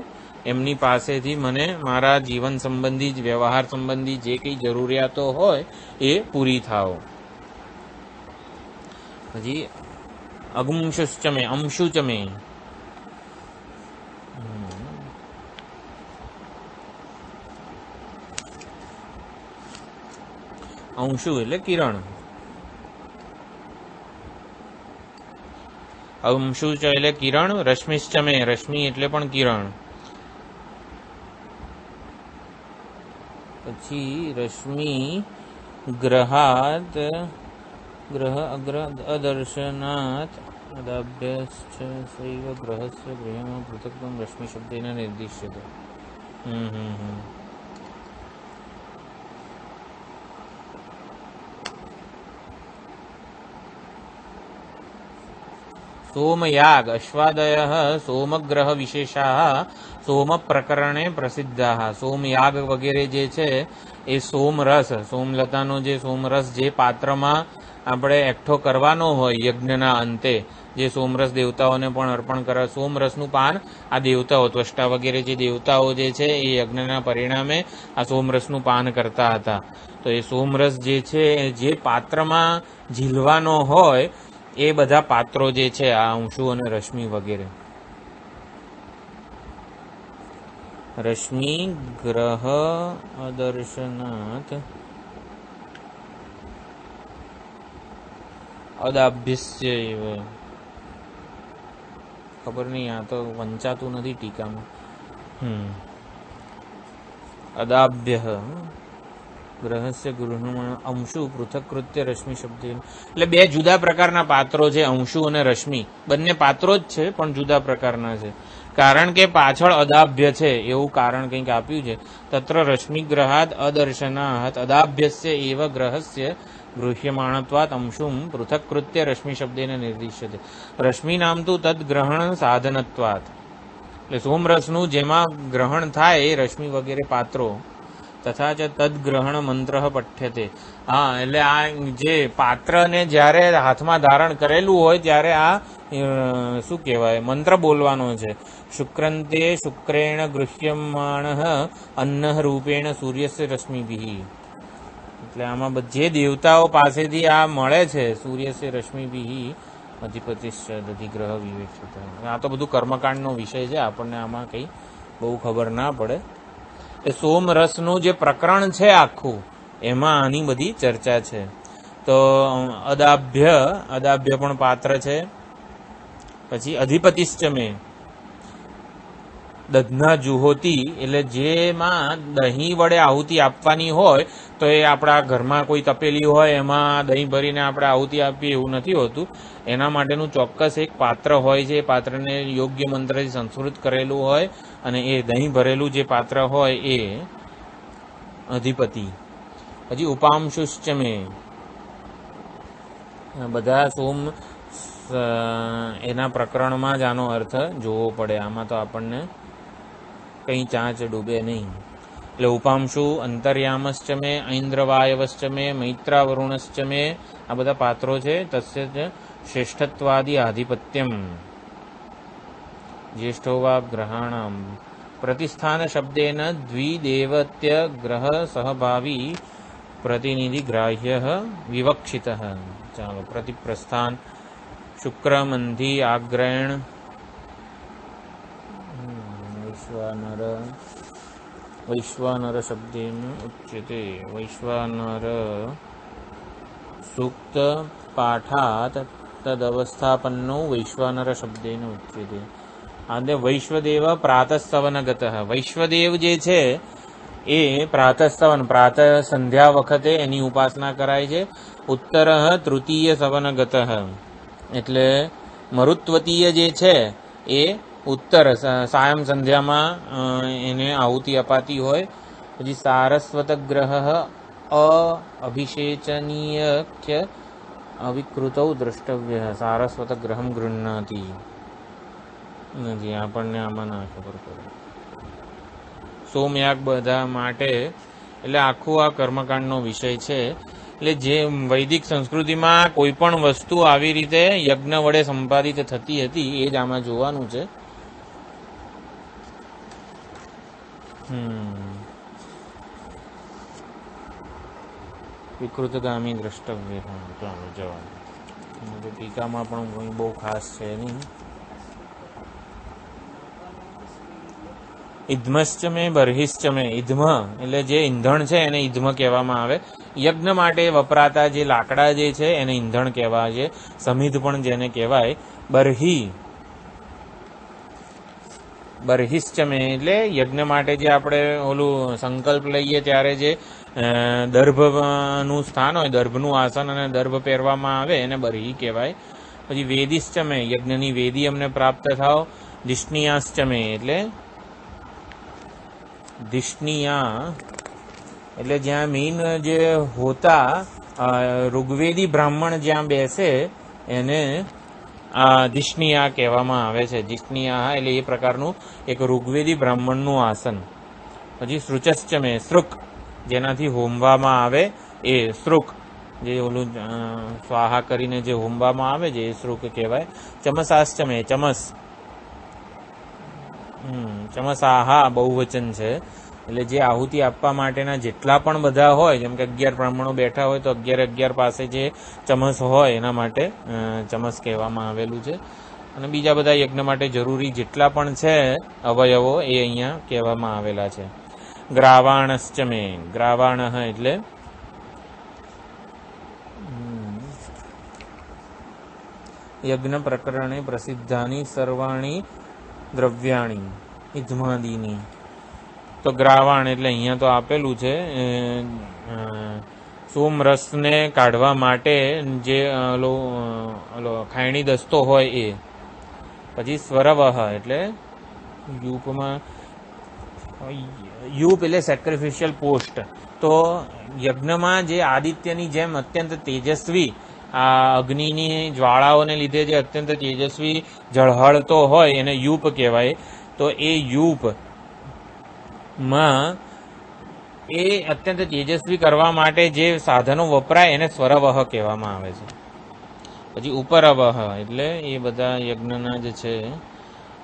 એમની પાસેથી મને મારા જીવન સંબંધી વ્યવહાર સંબંધી જે કંઈ જરૂરિયાતો હોય એ પૂરી થાઓ। હજી અગમશુશ્ચમે અંશુચમે અંશુ એટલે કિરણ અંશુ એટલે કિરણ રશ્મિશ્ચમે રશ્મિ એટલે પણ કિરણ પછી રશ્મિ ગ્રહાત ग्रह अग्र अदर्शनात् अदाभ्यश्च सैव ग्रहस्य गृहं पृथक्त्वं रश्मि शब्देन निर्दिश्यते। सोमयाग अश्वादयः सोमग्रह विशेषाः सोम प्रकरणे प्रसिद्धाः। सोमयाग वगैरे जे छे ए सोमरस सोमलतानो जे सोमरस जे पात्रमा આપણે એકઠો કરવાનો હોય યજ્ઞના અંતે જે સોમરસ દેવતાઓને પણ અર્પણ કરે સોમરસનું પાન આ દેવતાઓ ત્વષ્ટા વગેરે જે દેવતાઓ જે છે એ યજ્ઞના પરિણામે આ સોમરસનું પાન કરતા હતા। તો એ સોમરસ જે છે જે પાત્રમાં ઝીલવાનો હોય એ બધા પાત્રો જે છે આ અંશુ અને રશ્મિ વગેરે। રશ્મિ ગ્રહ અદર્શનાથ અદાભ્યસ્ય ખબર નહીં આ તો વંચાતું નથી ટીકામાં। અદાભ્ય ગ્રહસ્ય ગૃહનું અંશુ પૃથકકૃત્ય રશ્મિ શબ્દ એટલે બે જુદા પ્રકારના પાત્રો છે અંશુ અને રશ્મિ બંને પાત્રો જ છે પણ જુદા પ્રકારના છે કારણ કે પાછળ અદાભ્ય છે એવું કારણ કંઈક આપ્યું છે। તત્ર રશ્મિ ગ્રહાદ અદર્શનાત અદાભ્યસ્ય એવ ગ્રહસ્ય ગૃહ્યમાણત્વાત અંશુમ પૃથકકૃત્ય રશ્મિ શબ્દેન નિર્દિશ્યતે। રશ્મિ નામ તો તદ્ગ્રહણ સાધનત્વાત એટલે સોમરસનું જેમાં ગ્રહણ થાય એ રશ્મિ વગેરે પાત્રો તથા ચ તદ્ગ્રહણ મંત્ર પઠ્યતે। હા એટલે આ જે પાત્રને જ્યારે હાથમાં ધારણ કરેલું હોય ત્યારે આ શું કહેવાય મંત્ર બોલવાનો છે। શુક્રંતે શુક્રેણ ગૃહ્યમાણ અન્ન રૂપેણ સૂર્યસ્ય રશ્મિભિઃ એટલે આમાં જે દેવતાઓ પાસેથી આ મળે છે સૂર્યસ્ય રશ્મિભિઃ અધિપતિશ્ચ અધિગ્રહ વિવેક્ષિત। આ તો બધું કર્મકાંડનો વિષય છે આપણને આમાં કંઈ બહુ ખબર ના પડે। એ સોમરસનું જે પ્રકરણ છે આખું એમાં આની બધી ચર્ચા છે। તો અદાભ્ય પણ પાત્ર છે। પછી અધિપતિશ્ચમે દધના જુહોતી એટલે જેમાં દહીં વડે આહુતિ આપવાની હોય તો એ આપણા ઘરમાં કોઈ તપેલી હોય એમાં દહીં ભરીને આપણે આહુતિ આપીએ એવું નથી હોતું એના માટેનું ચોક્કસ એક પાત્ર હોય છે એ પાત્રને યોગ્ય મંત્રથી સંસ્કૃત કરેલું હોય અને એ દહીં ભરેલું જે પાત્ર હોય એ અધિપતિ। હજી ઉપાંશુશ્ચમે બધા સોમ એના પ્રકરણમાં જ આનો અર્થ જોવો પડે આમાં તો આપણને કંઈ ચાંચ ડૂબે નહીં। એટલે ઉપાંશુ અંતર્યામશ્ચમે ઐન્દ્રવાયવશ્ચમે મૈત્રાવરુણશ્ચમે આ બધા પાત્રો છે। તસ્ય જ શ્રેષ્ઠત્વાદિ આધિપત્યમ જ્યેષ્ઠો વા ગ્રહાણામ પ્રતિસ્થાન શબ્દેન દ્વિદેવત્ય ગ્રહ સહભાવી પ્રતિનિધિ ગ્રાહ્ય વિવક્ષિત। ચાલો પ્રતિપ્રસ્થાન શુક્ર મંધી આગ્રયણ વૈશ્વાનર શબ્દેન ઉચ્યતે। વૈશ્વાનર સૂક્ત પાઠાત તદવસ્થાપન્નો વૈશ્વાનર શબ્દેન ઉચ્યતે। અને વૈશ્વદેવ પ્રાતસ્તવનગત વૈશ્વદેવ જે છે એ પ્રાતસ્તવન પ્રાત સંધ્યા વખતે એની ઉપાસના કરાય છે। ઉત્તર તૃતીય સવનગત એટલે મરુત્વતીય જે છે એ ઉત્તર સાયમ સંધ્યામાં એને આહુતિ અપાતી હોય. પછી સારસ્વત ગ્રહ અભિષેચનીય અવિકૃતૌ દ્રષ્ટવ્ય. સારસ્વત ગ્રહમ ગૃહ્ણાતિ નથી, આપણને આમાં ના ખબર પડે. સોમયાગ બધા માટે એટલે આખું આ કર્મકાંડનો વિષય છે. એટલે જે વૈદિક સંસ્કૃતિમાં કોઈ પણ વસ્તુ આવી રીતે યજ્ઞ વડે સંપાદિત થતી હતી એ જ આમાં જોવાનું છે. વિકૃતગામી દ્રષ્ટવ્ય. ચાલો જવાનું. ટીકામાં પણ બહુ ખાસ છે નહીં. ઇધ્મશ્ચમે બર્હિશ્ચમે. ઇધ્મ એટલે જે ઈંધણ છે એને ઇધ્મ કહેવામાં આવે. યજ્ઞ માટે વપરાતા જે લાકડા જે છે એને ઈંધણ કહેવાય છે. સમિધ પણ જેને કહેવાય. બર્હિશ્ચમે એટલે યજ્ઞ માટે જે આપણે ઓલું સંકલ્પ લઈએ ત્યારે જે દર્ભનું સ્થાન હોય, દર્ભનું આસન અને દર્ભ પહેરવામાં આવે એને બર્હી કહેવાય. પછી વેદિશ્ચમે યજ્ઞની વેદી અમને પ્રાપ્ત થાવ. દિષ્ણિયાશ્ચમે એટલે દિષ્ણિયા એટલે જ્યાં મેઇન જે હોતા ઋગ્વેદી બ્રાહ્મણ જ્યાં બેસે એને દિષ્ણિયા કહેવામાં આવે છે. દિષ્ણિયા એટલે એ પ્રકારનું એક ઋગ્વેદી બ્રાહ્મણનું આસન. પછી સૃચશ્ચમે સૃક જેનાથી હોમવામાં આવે એ સૃક, જે ઓલું સ્વાહા કરીને જે હોમવામાં આવે છે એ સૃક કહેવાય. ચમસાશ્ચમે ચમસ. ચમસાહા બહુવચન છે. એટલે જે આહુતિ આપવા માટેના જેટલા પણ બધા હોય, જેમ કે 11 બ્રાહ્મણો બેઠા હોય તો 11 પાસે જે ચમસ હોય એના માટે ચમસ કહેવામાં આવેલું છે. અને બીજા બધા યજ્ઞ માટે જરૂરી જેટલા પણ છે અવયવો એ અહીંયા કહેવામાં આવેલા છે. ગ્રાવાણશ્ચમે. ગ્રાવાણ એટલે યજ્ઞ પ્રકરણે પ્રસિદ્ધાની સર્વાણી દ્રવ્યાણી ઇધ્માદીની. તો ગ્રાવાણ એટલે અહીંયા તો આપેલું છે સોમરસને કાઢવા માટે જે ખાયણી દસ્તો હોય એ. પછી સ્વરવહ એટલે યુપમાં યુપ એટલે સેક્રિફિશિયલ પોસ્ટ. તો યજ્ઞમાં જે આદિત્યની જેમ અત્યંત તેજસ્વી આ અગ્નિની જ્વાળાઓને લીધે જે અત્યંત તેજસ્વી ઝળહળતો હોય એને યુપ કહેવાય. તો એ યુપમાં એ અત્યંત તેજસ્વી કરવા માટે જે સાધનો વપરાય એને સ્વરવહ કહેવામાં આવે છે. પછી ઉપરવહ એટલે એ બધા યજ્ઞના જે છે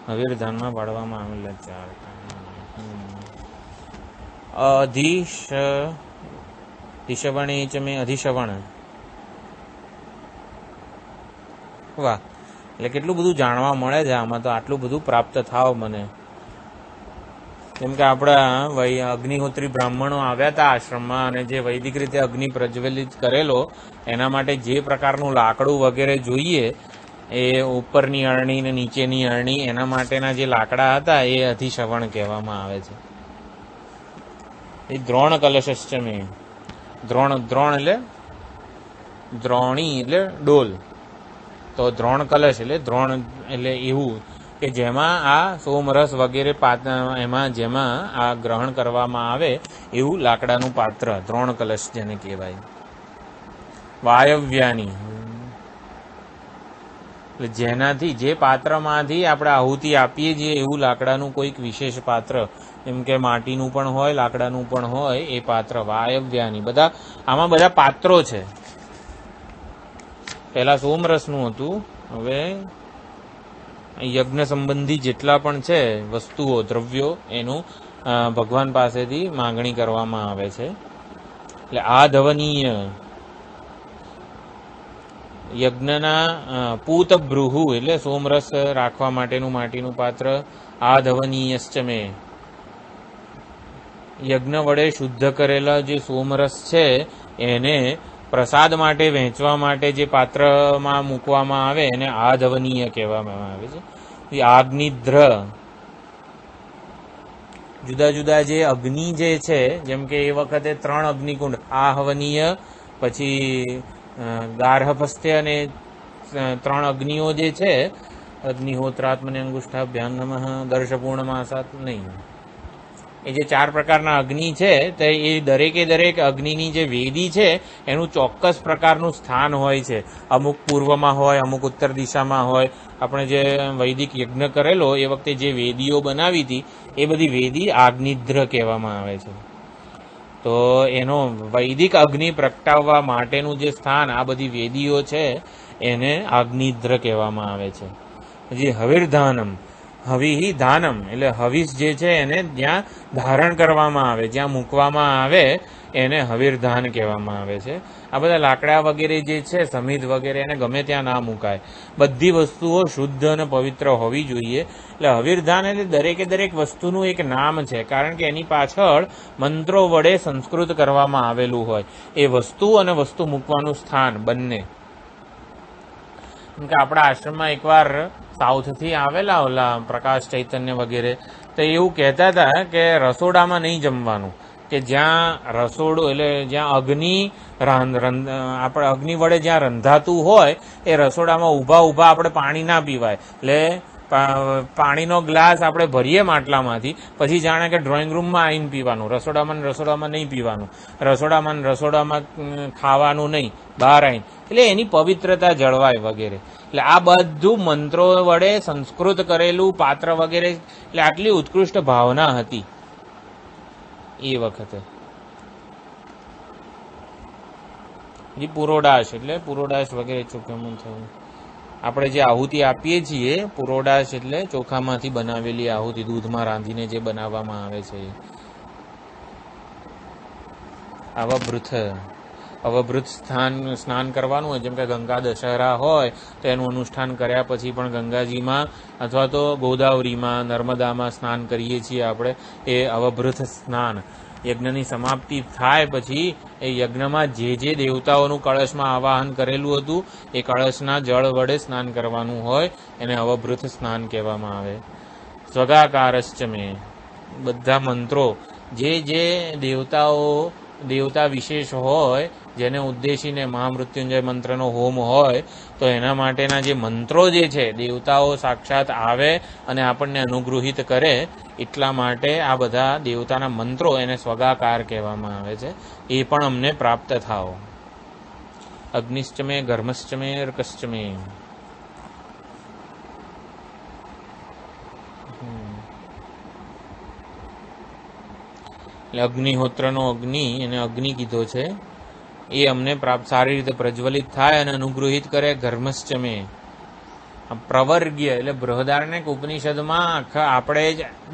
હવિર્ધાનમાં પાડવામાં આવેલા 4. અધિશવણે ચમે અધિશવણ. વાહ, એટલે કેટલું બધું જાણવા મળે છે આમાં. તો આટલું બધું પ્રાપ્ત થાવ મને. જેમ કે આપણા અગ્નિહોત્રી બ્રાહ્મણો આવ્યા હતા આશ્રમમાં અને જે વૈદિક રીતે અગ્નિ પ્રજ્વલિત કરેલો એના માટે જે પ્રકારનું લાકડું વગેરે જોઈએ એ ઉપરની અરણી ને નીચેની અરણી એના માટેના જે લાકડા હતા એ અધિશવણ કહેવામાં આવે છે. એ દ્રોણ કલશશ્ચમે. દ્રોણ એટલે દ્રોણી એટલે ડોલ. તો દ્રોણ કલશ એટલે દ્રોણ એટલે એવું કે જેમાં આ સોમરસ વગેરે એમાં જેમાં આ ગ્રહણ કરવામાં આવે એવું લાકડાનું પાત્ર દ્રોણ કલશ જેને કહેવાય. વાયવ્યાની એટલે જેનાથી જે પાત્રમાંથી આપણે આહુતિ આપીએ છીએ એવું લાકડાનું કોઈક વિશેષ પાત્ર, જેમ કે માટીનું પણ હોય લાકડાનું પણ હોય એ પાત્ર. વાયવ્યાની બધા આમાં બધા પાત્રો છે. પહેલા સોમરસનું હતું, હવે યજ્ઞ સંબંધી જેટલા પણ છે વસ્તુઓ દ્રવ્યો એનું ભગવાન પાસેથી માંગણી કરવામાં આવે છે. એટલે આધવનીય યજ્ઞના પૂતબ્રુહુ એટલે સોમરસ રાખવા માટેનું માટીનું પાત્ર. આધવનીયશ્ચમે યજ્ઞ વડે શુદ્ધ કરેલા જે સોમરસ છે એને પ્રસાદ માટે વહેંચવા માટે જે પાત્રમાં મૂકવામાં આવે એને આધવનીય કહેવામાં આવે છે. આગ્નિદ્ર જુદા જુદા જે અગ્નિ જે છે, જેમ કે એ વખતે 3 અગ્નિકુંડ આહવનીય, પછી ગાર્હપસ્થ્ય અને ત્રણ અગ્નિઓ જે છે, અગ્નિહોત્રાત્મને અંગુષ્ઠાભ્યામ નમઃ દર્શપૂર્ણમાસાત નહીં, એ જે 4 પ્રકારના અગ્નિ છે તે એ દરેકે દરેક અગ્નિની જે વેદી છે એનું ચોક્કસ પ્રકારનું સ્થાન હોય છે. અમુક પૂર્વમાં હોય, અમુક ઉત્તર દિશામાં હોય. આપણે જે વૈદિક યજ્ઞ કરેલો એ વખતે જે વેદીઓ બનાવી હતી એ બધી વેદી આગ્નિદ્ર કહેવામાં આવે છે. તો એનો વૈદિક અગ્નિ પ્રગટાવવા માટેનું જે સ્થાન આ બધી વેદીઓ છે એને આગ્નિદ્ર કહેવામાં આવે છે. પછી હવિર્ધાનમ, હવિહિ ધાનમ એટલે હવિષ જે છે એને જ્યાં ધારણ કરવામાં આવે, જ્યાં મૂકવામાં આવે એને હવિર્ધાન કહેવામાં આવે છે. આ બધા લાકડા વગેરે જે છે, સમિધ વગેરે, એને ગમે ત્યાં ના મુકાય. બધી વસ્તુઓ શુદ્ધ અને પવિત્ર હોવી જોઈએ. એટલે હવિર્ધાન એટલે દરેકે દરેક વસ્તુનું એક નામ છે, કારણ કે એની પાછળ મંત્રો વડે સંસ્કૃત કરવામાં આવેલું હોય એ વસ્તુ અને વસ્તુ મૂકવાનું સ્થાન બંને. કેમ કે આપણા આશ્રમમાં એકવાર સાઉથથી આવેલા ઓલા પ્રકાશ ચૈતન્ય વગેરે, તો એવું કહેતા હતા કે રસોડામાં નહીં જમવાનું, કે જ્યાં રસોડું એટલે જ્યાં આપણે અગ્નિ વડે જ્યાં રંધાતું હોય એ રસોડામાં ઊભા આપણે પાણી ના પીવાય. એટલે પાણીનો ગ્લાસ આપણે ભરીએ માટલામાંથી, પછી જાણે કે ડ્રોઈંગ રૂમમાં આવીને પીવાનું, રસોડામાં નહીં પીવાનું, રસોડામાં ખાવાનું નહીં, બહાર આવીને, એટલે એની પવિત્રતા જળવાય વગેરે. એટલે આ બધું મંત્રો વડે સંસ્કૃત કરેલું પાત્ર વગેરે, એટલે આટલી ઉત્કૃષ્ટ ભાવના હતી એ વખતે. પુરોડાશ એટલે પુરોડાશ વગેરે ચોખામાં થયું. આપણે જે આહુતિ આપીએ છીએ, પુરોડાશ એટલે ચોખામાંથી બનાવેલી આહુતિ, દૂધમાં રાંધીને જે બનાવવામાં આવે છે. અવભૃત સ્નાન કરવાનું હોય, જેમ કે ગંગા દશહરા હોય તો એનું અનુષ્ઠાન કર્યા પછી પણ ગંગાજીમાં અથવા તો ગોદાવરીમાં, નર્મદામાં સ્નાન કરીએ છીએ આપણે, એ અવભૃત સ્નાન. યજ્ઞની સમાપ્તિ થાય પછી એ યજ્ઞમાં જે દેવતાઓનું કળશમાં આવાહન કરેલું હતું એ કળશના જળ વડે સ્નાન કરવાનું હોય, એને અવભૃત સ્નાન કહેવામાં આવે. સ્વગાકારશ્ચમે, બધા મંત્રો જે દેવતા વિશેષ હોય, જેને ઉદ્દેશીને મહામૃત્યુંજય મંત્રનો હોમ હોય, તો એના માટેના જે મંત્રો જે છે, દેવતાઓ સાક્ષાત આવે અને આપણને અનુગૃહિત કરે, એટલા માટે આ બધા દેવતાના મંત્રો એને સ્વગાકાર કહેવામાં આવે છે. એ પણ અમને પ્રાપ્ત થાઓ. અગ્નિશ્ચમે ઘર્મશ્ચમે અર્કશ્ચમે, એટલે અગ્નિહોત્રનો અગ્નિ, એને અગ્નિ કીધો છે, એ અમને પ્રાપ્ત સારી રીતે પ્રજ્વલિત થાય અને અનુગૃહિત કરે. ઘર્મશ્ચમે પ્રવર્ગ્ય એટલે બૃહદારણ્યક ઉપનિષદમાં આપણે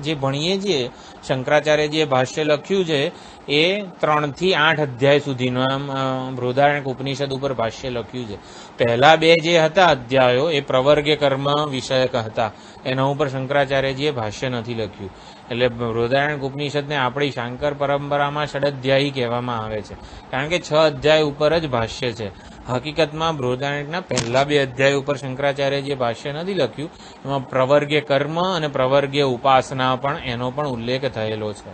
જે ભણીએ છીએ, શંકરાચાર્યજીએ ભાષ્ય લખ્યું છે એ 3 થી 8 અધ્યાય સુધીનું બૃહદારણ્યક ઉપનિષદ ઉપર ભાષ્ય લખ્યું છે. પહેલા 2 જે હતા અધ્યાયો એ પ્રવર્ગ્ય કર્મ વિષયક હતા, એના ઉપર શંકરાચાર્યજીએ ભાષ્ય નથી લખ્યું. એટલે બૃહદારણ્યક ઉપનિષદને આપણી શાંકર પરંપરામાં ષડઅધ્યાયી કહેવામાં આવે છે, કારણ કે 6 અધ્યાય ઉપર જ ભાષ્ય છે. હકીકતમાં બૃહદારણ્યકના પહેલા 2 અધ્યાય ઉપર શંકરાચાર્યજીએ ભાષ્ય નથી લખ્યું. એમાં પ્રવર્ગ્ય કર્મ અને પ્રવર્ગ્ય ઉપાસના પણ એનો પણ ઉલ્લેખ થયેલો છે.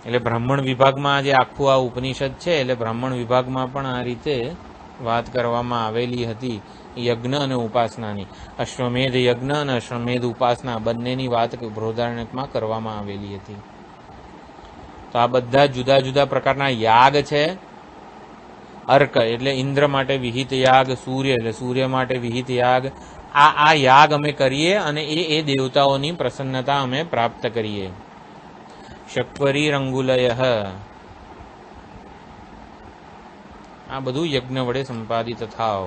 એટલે બ્રાહ્મણ વિભાગમાં જે આખું આ ઉપનિષદ છે, એટલે બ્રાહ્મણ વિભાગમાં પણ આ રીતે વાત કરવામાં આવેલી હતી યજ્ઞ અને ઉપાસનાની. અશ્વમેધ યજ્ઞ અને અશ્વમેધ ઉપાસના બંનેની વાત બૃહદારણ્યકમાં કરવામાં આવેલી હતી. તો આ બધા જુદા જુદા પ્રકારના યાગ છે. અર્ક એટલે ઇન્દ્ર માટે વિહિત યાગ, સૂર્ય એટલે સૂર્ય માટે વિહિત યાગ. આ યાગ અમે કરીએ અને એ દેવતાઓની પ્રસન્નતા અમે પ્રાપ્ત કરીએ. શક્વરી રંગુલય, આ બધું યજ્ઞ વડે સંપાદિત થાવ.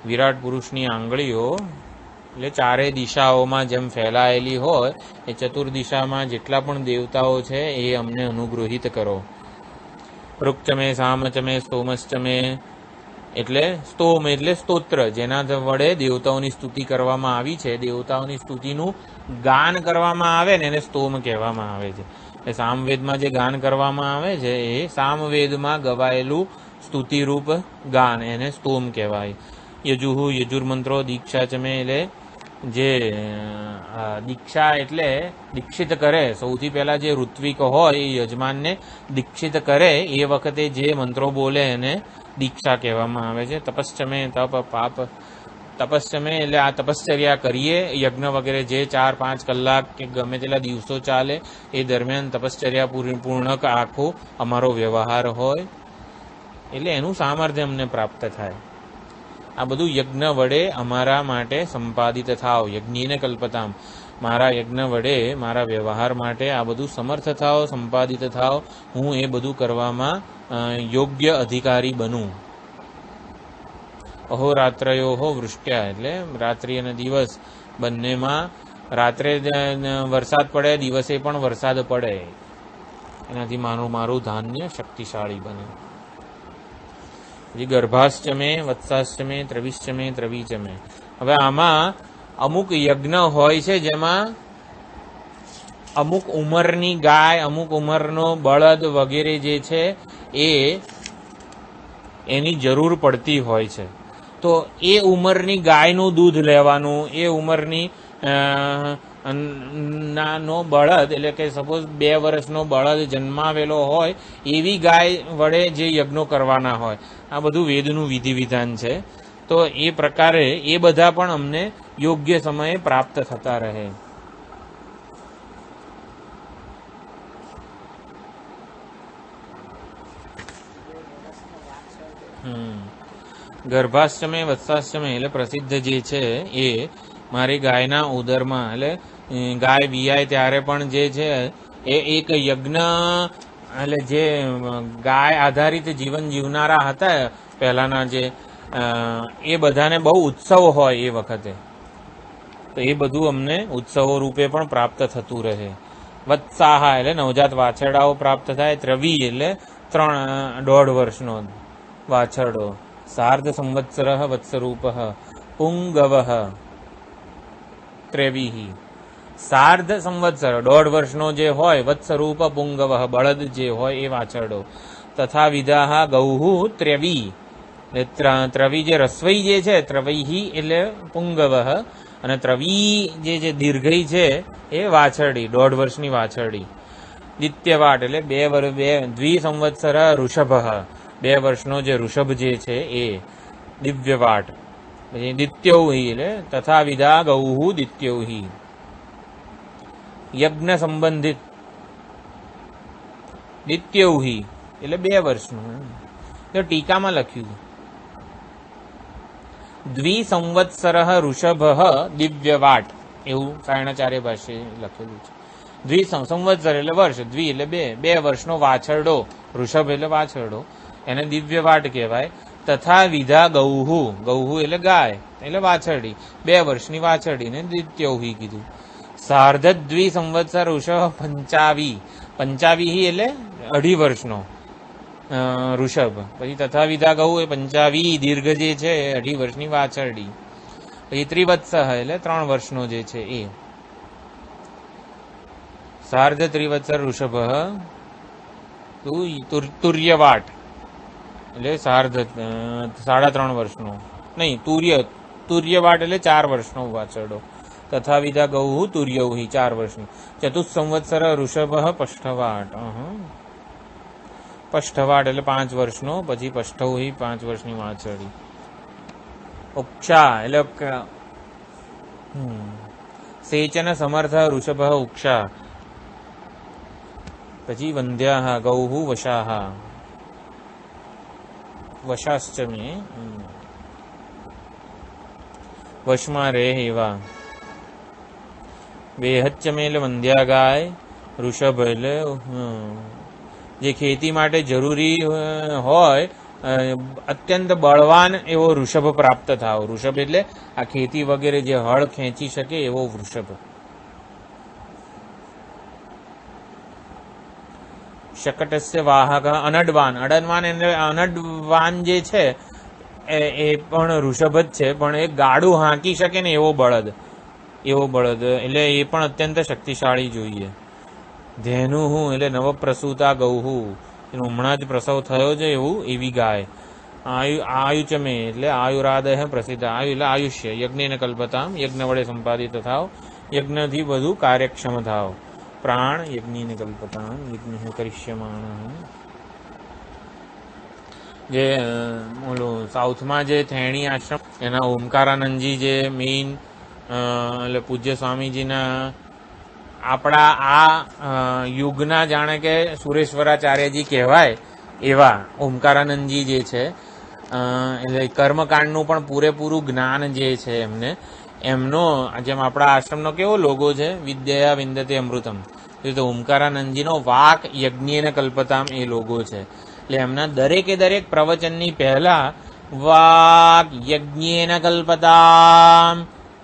વિરાટ પુરુષની આંગળીઓ એટલે 4 દિશાઓમાં જેમ ફેલાયેલી હોય એ ચતુર્દિશામાં જેટલા પણ દેવતાઓ છે એ અમને અનુગૃહિત કરો. ઋક્ચમે, સામચમે, સ્તોમશ્ચમે એટલે સ્તોમ એટલે સ્તોત્ર, જેના વડે દેવતાઓની સ્તુતિ કરવામાં આવી છે. દેવતાઓની સ્તુતિનું ગાન કરવામાં આવે ને એને સ્તોમ કહેવામાં આવે છે. એટલે સામવેદમાં જે ગાન કરવામાં આવે છે એ સામવેદમાં ગવાયેલું સ્તુતિરૂપ ગાન, એને સ્તોમ કહેવાય. યજુહુ યજુર્મંત્રો દીક્ષાચમે એટલે જે દીક્ષા એટલે દીક્ષિત કરે, સૌથી પહેલા જે ઋત્વિક હોય એ યજમાનને દીક્ષિત કરે એ વખતે જે મંત્રો બોલે એને દીક્ષા કહેવામાં આવે છે. તપશ્ચમે તપ પાપ, તપશ્ચમે એટલે આ તપશ્ચર્યા કરીએ, યજ્ઞ વગેરે જે 4-5 કલાક કે ગમે તેટલા દિવસો ચાલે એ દરમિયાન તપશ્ચર્યા પૂર્ણ આખો અમારો વ્યવહાર હોય, એટલે એનું સામર્થ્ય અમને પ્રાપ્ત થાય. આ બધું યજ્ઞ વડે અમારા માટે સંપાદિત થાવ, યજ્ઞીને કલ્પતામ, મારા યજ્ઞ વડે મારા વ્યવહાર માટે આ બધું સમર્થ થાવ, સંપાદિત થાવ, હું એ બધું કરવામાં યોગ્ય અધિકારી બનું. અહોરાત્રયો વૃષ્ટ્યા એટલે રાત્રિ અને દિવસ બંનેમાં, રાત્રે વરસાદ પડે, દિવસે પણ વરસાદ પડે, એનાથી મારું ધાન્ય શક્તિશાળી બને. ગર્ભાષ્ટમે વત્સાષ્ટમે ત્રવિષ્ટમે ત્રવીચમે. હવે આમાં અમુક યજ્ઞ હોય છે જેમાં અમુક ઉંમરની ગાય, અમુક ઉંમરનો બળદ વગેરે જે છે એની જરૂર પડતી હોય છે. તો એ ઉંમરની ગાયનું દૂધ લેવાનું, એ ઉંમરની નાનો બળદ એટલે કે સપોઝ 2 વર્ષનો બળદ જન્માવેલો હોય એવી ગાય વડે જે યજ્ઞો કરવાના હોય, આ બધું વેદનું વિધિ વિધાન છે. તો એ પ્રકારે એ બધા પણ અમને યોગ્ય સમયે પ્રાપ્ત થતા રહે. ગર્ભાષ્ટમે વત્સાષ્ટમે એટલે પ્રસિદ્ધ જે છે એ મારી ગાયના ઉદરમાં, એટલે ગાય વિયાય ત્યારે પણ જે છે એ એક યજ્ઞ, એટલે જે ગાય આધારિત જીવન જીવનારા હતા પહેલાના જે, એ બધાને બહુ ઉત્સવ હોય એ વખતે, તો એ બધું અમને ઉત્સવો રૂપે પણ પ્રાપ્ત થતું રહે. વત્સાહા એટલે નવજાત વાછરડાઓ પ્રાપ્ત થાય. ત્રવી એટલે 1.5 વર્ષનો વાછરડો. સાર્ધ સંવત્સર વત્સરૂપ પુંગવ ત્રેવીહી. સાર્ધ સંવત્સર 1.5 વર્ષનો જે હોય, વત્સરૂપ પુંગવ બળદ જે હોય એ વાછરડો. તથા વિદાહ ગૌહુ ત્રેવી, ત્રવી જે રસવઈ જે છે, ત્રવૈહી એટલે પુંગવ, અને ત્રવી જે દીર્ઘઈ છે એ વાછરડી, 1.5 વર્ષની વાછરડી. દિત્યવાટ એટલે 2 દ્વિસંવત્સર ઋષભ, 2 વર્ષનો જે ઋષભ જે છે એ દિવ્યવાટ. પછી દિત્યૌહી એટલે તથા વિદા ગૌહુ દિત્યૌહી. યજ્ઞ સંબંધિત દિત્યૌહી એટલે 2 વર્ષનું, તો ટીકામાં લખ્યું દ્વિસંવત્સર ઋષભ દિવ્યવાટ, એવું સાયણાચાર્ય ભાષ્ય લખેલું છે. દ્વિસંવત્સર એટલે વર્ષ, દ્વિ એટલે 2 વર્ષનો વાછરડો, ઋષભ એટલે વાછરડો, એને દિવ્યવાટ કહેવાય. તથા વિધા ગૌહુ, ગૌહુ એટલે ગાય એટલે વાછરડી, 2 વર્ષની વાછરડીને દિત્યૌહી કીધું. સાર્ધ દ્વિસંવત્સર ઋષભ પંચાવી, પંચાવી એટલે 2.5 વર્ષનો ઋષભ. પછી તથા વિધા ગૌ એ 55 દીર્ઘ જે છે 2.5 વર્ષની વાછરડી. પછી ત્રિવત્સ એટલે 3 વર્ષનો જે છે એ. સાર્ધ ત્રિવત્સર ઋષભ તુર્યવાટ એટલે સાર્ધ 3.5 વર્ષનો, નહીં તુર્યવાટ એટલે 4 વર્ષનો વાછરડો. તથા વિધા ગૌ તુર્યૌહી 4 વર્ષની. ચતુસ્સંવત્સર ઋષભ પષ્ઠવાટ, પષ્ઠવાટ એટલે 5 વર્ષનો. પછી પષ્ઠૌહી 5 વર્ષની વાછરડી. ઉક્ષા એટલે સેચન સમર્થ ઋષભ ઉક્ષા. પછી વંધ્યા ગૌહુ વશાહા, વશાશ્ચમે વશમાં રહે એવા. વેહચ્ચમે એટલે વંધ્યા ગાય, ઋષભ એટલે જે ખેતી માટે જરૂરી હોય, અત્યંત બળવાન એવો ઋષભ પ્રાપ્ત થાવ. ઋષભ એટલે આ ખેતી વગેરે જે હળ ખેંચી શકે એવો વૃષભ. શકટસ્ય વાહક અનડવાન, અડનવાન એટલે અનડવાન જે છે એ પણ ઋષભ જ છે, પણ એ ગાડું હાંકી શકે ને એવો બળદ, એટલે એ પણ અત્યંત શક્તિશાળી જોઈએ. ધેનુહુ એટલે નવપ્રસૂતા ગૌહુ, એનો હમણાં જ પ્રસવ થયો છે એવું, એવી ગાય. આયુચમે એટલે આયુરાદય પ્રસિદ્ધ, આયુ એટલે આયુષ્ય, યજ્ઞને કલ્પતામ, યજ્ઞ વડે સંપાદિત થાવ, યજ્ઞથી બધું કાર્યક્ષમ થાવ. પ્રાણ યજ્ઞને કલ્પતામ યજ્ઞ કરિષ્યમાણ. જે ઓલું સાઉથમાં જે થેણી આશ્રમ એના ઓમકારાનંદજી જે મેઇન એટલે પૂજ્ય સ્વામીજીના આપણા આ યુગના જાણે કે સુરેશ્વરાચાર્યજી કહેવાય એવા ઓમકારાનંદજી જે છે, એટલે કર્મકાંડનું પણ પૂરેપૂરું જ્ઞાન જે છે એમને, એમનો જેમ આપણા આશ્રમનો કેવો લોગો છે, વિદ્યા વિંદતે અમૃતમ, એ તો ઓમકારાનંદજીનો વાક યજ્ઞેન કલ્પતામ એ લોગો છે. એટલે એમના દરેકે દરેક પ્રવચનની પહેલા વાક યજ્ઞેન કલ્પતામ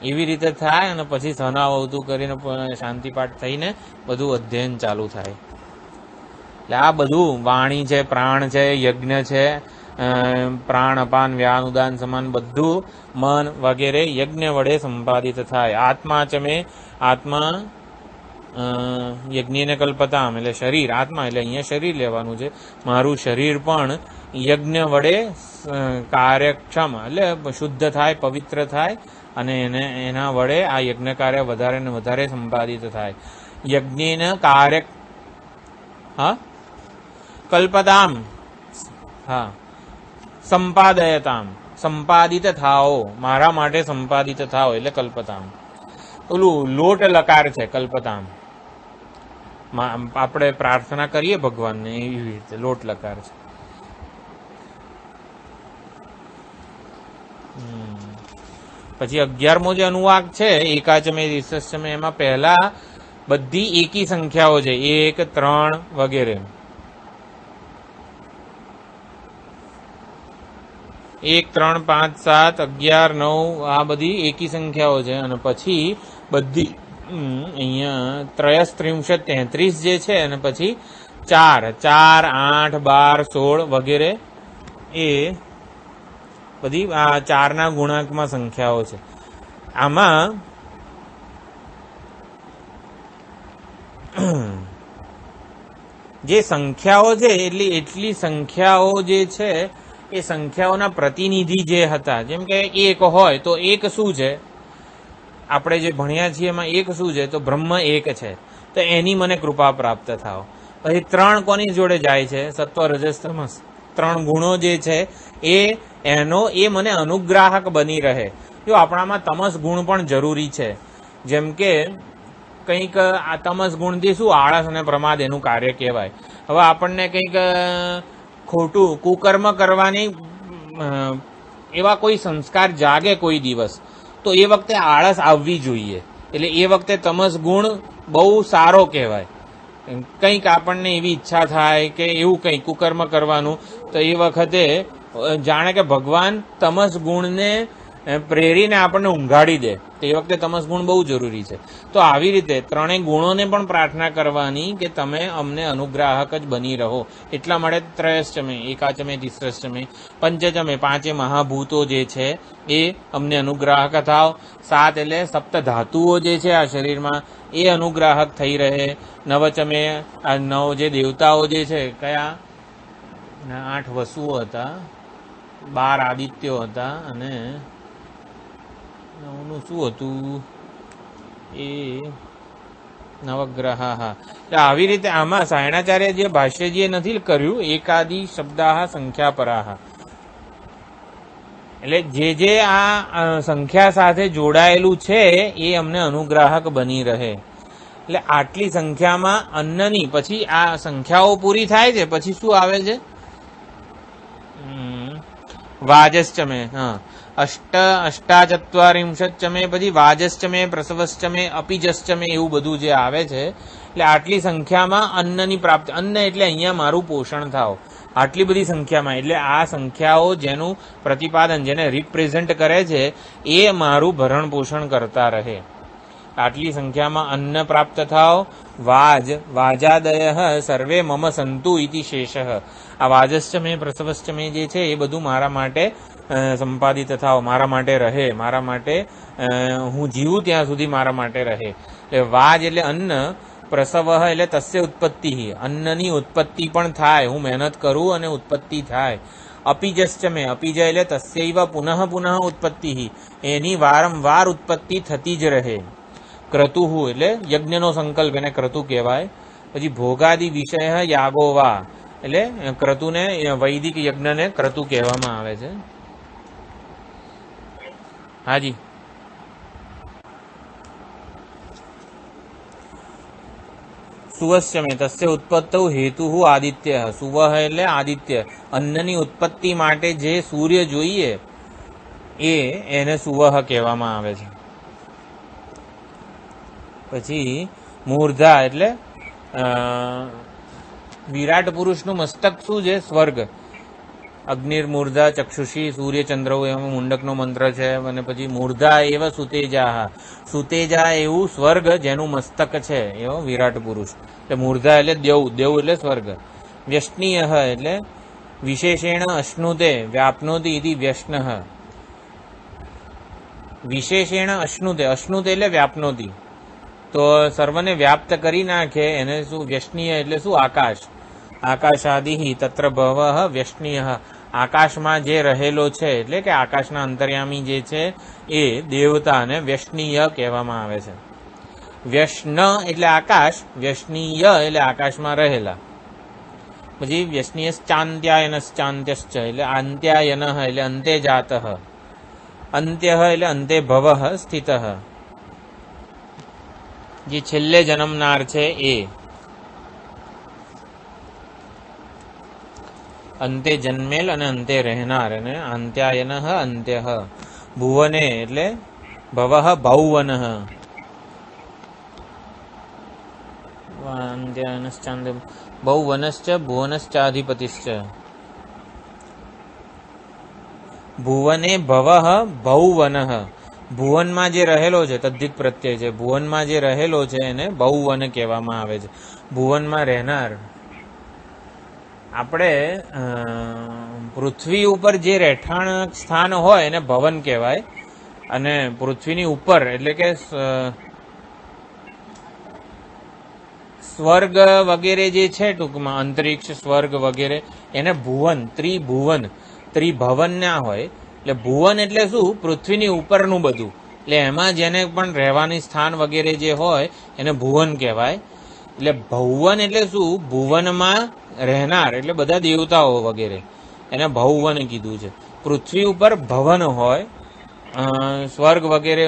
એવી રીતે થાય અને પછી સનાવતું કરીને શાંતિપાઠ થઈને બધું અધ્યયન ચાલુ થાય. એટલે આ બધું વાણી છે, પ્રાણ છે, યજ્ઞ છે, પ્રાણ અપાન વ્યાન ઉદાન સમાન બધું મન વગેરે યજ્ઞ વડે સંપાદિત થાય. આત્મા ચમે, આત્મા યજ્ઞને કલ્પતામ એટલે શરીર, આત્મા એટલે અહીંયા શરીર લેવાનું છે. મારું શરીર પણ યજ્ઞ વડે કાર્યક્ષમ એટલે શુદ્ધ થાય, પવિત્ર થાય અને એના વડે આ યજ્ઞ કાર્ય વધારે ને વધારે સંપાદિત થાય. યજ્ઞેન કાર્ય કલ્પતામ સંપાદયતામ, સંપાદિત થાઓ, મારા માટે સંપાદિત થાઓ એટલે કલ્પતામ. ઓલું લોટ લકાર છે કલ્પતામ, આપણે પ્રાર્થના કરીએ ભગવાનને એવી રીતે લોટ લકાર છે. પછી 11મો જે અનુવાક છે એકાચમે રિસસ્ચમે, એમાં પહેલા બધી એકી સંખ્યાઓ છે, 1, 3 વગેરે. 1, 3, 5, 7, 11, 9 આ બધી એકી સંખ્યાઓ છે. અને પછી બધી અહીંયા 33, 33 જે છે અને પછી 4, 4, 8, 12, 16 વગેરે એ બધી આ 4ના ગુણાંકમાં સંખ્યાઓ છે. આમાં જે સંખ્યાઓ છે એટલી સંખ્યાઓ જે છે એ સંખ્યાઓના પ્રતિનિધિ જે હતા, જેમ કે 1 હોય તો 1 શું છે, આપણે જે ભણ્યા છીએ એમાં 1 શું છે, તો બ્રહ્મ 1 છે, તો એની મને કૃપા પ્રાપ્ત થાવ. પછી 3 કોની જોડે જાય છે, સત્વ રજસ તમસ, 3 ગુણો જે છે એ મને અનુગ્રાહક બની રહે. જો આપણામાં તમસ ગુણ પણ જરૂરી છે, જેમ કે કંઈક આ તમસ ગુણથી શું આળસ અને પ્રમાદ એનું કાર્ય કહેવાય. હવે આપણને કંઈક ખોટું કુકર્મ કરવાની એવા કોઈ સંસ્કાર જાગે કોઈ દિવસ, તો એ વખતે આળસ આવવી જોઈએ. એટલે એ વખતે તમસ ગુણ બહુ સારો કહેવાય. કંઈક આપણને એવી ઈચ્છા થાય કે એવું કંઈક કુકર્મ કરવાનું, તો એ વખતે જાણે કે ભગવાન તમસ ગુણને પ્રેરીને આપણને ઊંઘાડી દે, તો એ વખતે તમસ ગુણ બહુ જરૂરી છે. તો આવી રીતે 3 ગુણોને પણ પ્રાર્થના કરવાની કે તમે અમને અનુગ્રાહક જ બની રહો. એટલા માટે ત્રયશ્ચમે, એકાચમે, તિસ્રશ્ચમે, પંચચમે 5 મહાભૂતો જે છે એ અમને અનુગ્રાહક થાવ. 7 એટલે સપ્ત ધાતુઓ જે છે આ શરીરમાં એ અનુગ્રાહક થઈ રહે. નવચમે આ 9 જે દેવતાઓ જે છે, કયા 8 વસુઓ હતા, 12 આદિત્યો હતા અને 9નું શું હતું એ નવગ્રહ. આવી રીતે આમાં સાયણાચાર્ય જે ભાષ્યજીએ નથી કર્યું, એકાદિ શબ્દાહ સંખ્યાપરાહ, એટલે જે આ સંખ્યા સાથે જોડાયેલું છે એ અમને અનુગ્રાહક બની રહે. એટલે આટલી સંખ્યામાં અન્નની પછી આ સંખ્યાઓ પૂરી થાય છે, પછી શું આવે છે, વાજશ્ચમે, અષ્ટાચત્વારિંશચ્ચમે, પછી વાજશ્ચમે, પ્રસવશ્ચમે, અપિજશ્ચમે એવું બધું જે આવે છે. એટલે આટલી સંખ્યામાં અન્નની પ્રાપ્તિ, અન્ન એટલે અહીંયા મારું પોષણ થાવ, આટલી બધી સંખ્યામાં, એટલે આ સંખ્યાઓ જેનું પ્રતિપાદન, જેને રિપ્રેઝેન્ટ કરે છે એ મારું ભરણ પોષણ કરતા રહે. આટલી સંખ્યામાં અન્ન પ્રાપ્ત થાવ. વાજાદય સર્વે મમ સંતુ ઇતિ શેષ. આ વાજશ્ચમે, પ્રસવશ્ચમે જે છે એ બધું મારા માટે સંપાદિત થાવ, મારા માટે રહે, મારા માટે હું જીવું ત્યાં સુધી મારા માટે રહે. એટલે વાજ એટલે અન્ન, પ્રસવ એટલે તસ્ય ઉત્પત્તિ, અન્નની ઉત્પત્તિ પણ થાય, હું મહેનત કરું અને ઉત્પત્તિ થાય. અપીજશ્ચ મે, અપીજ એટલે તસ્યૈવ પુનઃ પુનઃ ઉત્પત્તિ, એની વારંવાર ઉત્પત્તિ થતી જ રહે. ક્રતુઃ એટલે યજ્ઞનો સંકલ્પ, એને ક્રતુ કહેવાય. પછી ભોગાદિ વિષય યાગોવા એટલે ક્રતુને વૈદિક યજ્ઞને ક્રતુ કહેવામાં આવે છે. હાજી. સુવશ્ચમે તસ્ય ઉત્પત્તૌ હેતુ આદિત્ય, સુવહ એટલે આદિત્ય, અન્નની ઉત્પત્તિ માટે જે સૂર્ય જોઈએ એને સુવહ કહેવામાં આવે છે. પછી મૂર્ધા એટલે વિરાટ પુરુષનું મસ્તક શું છે? સ્વર્ગ. અગ્નિર્મૂર્ધા ચક્ષુષી સૂર્યચંદ્ર એમાં મુંડકનો મંત્ર છે. અને પછી મૂર્ધા એવ સુતેજા, સુતેજા એવું સ્વર્ગ જેનું મસ્તક છે એવો વિરાટ પુરુષ. એટલે મૂર્ધા એટલે દેવ, દેવ એટલે સ્વર્ગ. વ્યષ્ણીય એટલે વિશેષેણ અશ્નુતે વ્યાપનોતિ ઇતિ વ્યષ્ણ, વિશેષેણ અશ્નુતે, અશ્નુતે એટલે વ્યાપનોતિ, તો સર્વને વ્યાપ્ત કરી નાખે એને શું? વ્યષ્ણીય એટલે શું? આકાશ. આકાશાદિ તત્ર ભવ વ્યષ્ણીય, આકાશમાં જે રહેલો છે એટલે કે આકાશના અંતર્યામી જે છે એ દેવતાને વ્યષ્ણીય કહેવામાં આવે છે. વ્યષ્ણ એટલે આકાશ, વ્યષ્ણીય એટલે આકાશમાં રહેલા. પછી વ્યષ્ણીયશ્ચાંત્યાયનશ્ચાંત્યશ્ચ એટલે અંત્યાયન એટલે અંતે જાતઃ, અંત્ય એટલે અંતે ભવ સ્થિત, જે છેલ્લે જન્મનાર છે એ. અંતે જન્મેલ અને અંતે રહેનાર અને અંત્યાયન અંત્ય. ભુવને એટલે ભવ ભૌવન, ભૌવનશ્ચ ભુવનશ્ચાધિપતિશ્ચ. ભુવને ભવ ભૌવન, ભુવનમાં જે રહેલો છે તદ્ધિત પ્રત્યય છે, ભુવનમાં જે રહેલો છે એને ભૌવન કહેવામાં આવે છે. ભુવનમાં રહેનાર. આપણે પૃથ્વી ઉપર જે રહેઠાણ સ્થાન હોય એને ભવન કહેવાય, અને પૃથ્વીની ઉપર એટલે કે સ્વર્ગ વગેરે જે છે ટૂંકમાં અંતરિક્ષ સ્વર્ગ વગેરે એને ભુવન, ત્રિભુવન, ત્રિભવન ના હોય. એટલે ભુવન એટલે શું? પૃથ્વીની ઉપરનું બધું, એટલે એમાં જેને પણ રહેવાની સ્થાન વગેરે જે હોય એને ભુવન કહેવાય. એટલે ભૌવન એટલે શું? ભુવનમાં રહેનાર એટલે બધા દેવતાઓ વગેરે, એને ભૌવન કીધું છે. પૃથ્વી ઉપર ભવન હોય, સ્વર્ગ વગેરે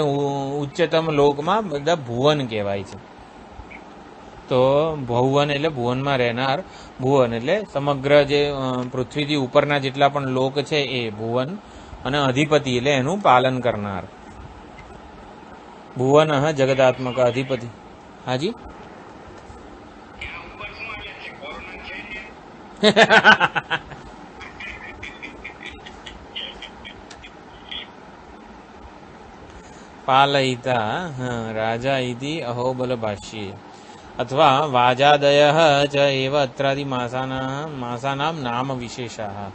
ઉચ્ચતમ લોકમાં બધા ભુવન કહેવાય છે. તો ભૌવન એટલે ભુવનમાં રહેનાર, ભુવન એટલે સમગ્ર જે પૃથ્વીથી ઉપરના જેટલા પણ લોક છે એ ભુવન, અને અધિપતિ એટલે એનું પાલન કરનાર. ભુવન જગદાત્મક અધિપતિ. હાજી. પાલયિતા રાજા ઇતિ અહોબલ ભાષ્યે, અથવા વાજાદય ચ એવ અત્રાદિ માસાનામ નામ વિશેષા.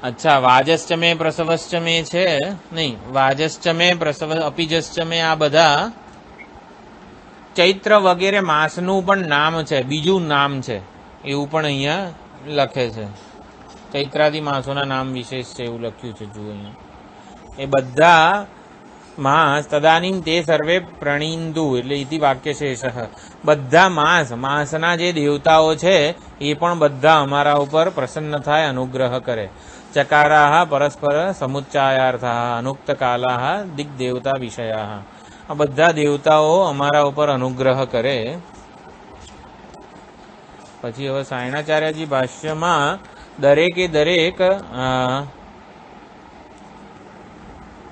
અચ્છા, વાજશ્ચ મે પ્રસવશ્ચ મે છે નહીં, વાજશ્ચ મે પ્રસવ અપીજશ્ચ મે આ બધા ચૈત્ર વગેરે માસનું પણ નામ છે, બીજું નામ છે એવું પણ અહીંયા લખે છે. ચૈત્રાદિ માસોના નામ વિશેષ છે એવું લખ્યું છે. જુઓ અહીંયા એ બધા માસ તદાનીમ તે સર્વે પ્રણીંદુ એટલે ઇતિ વાક્ય શેષ. બધા માસના જે દેવતાઓ છે એ પણ બધા અમારા ઉપર પ્રસન્ન થાય, અનુગ્રહ કરે. ચકારાહ પરસ્પર સમુચ્ચાયાર્થા અનુક્ત કાલાહ દિગ્દેવતા વિષયા. આ બધા દેવતાઓ અમારા ઉપર અનુગ્રહ કરે. પછી હવે સાયણાચાર્યજી ભાષ્યમાં દરેકે દરેક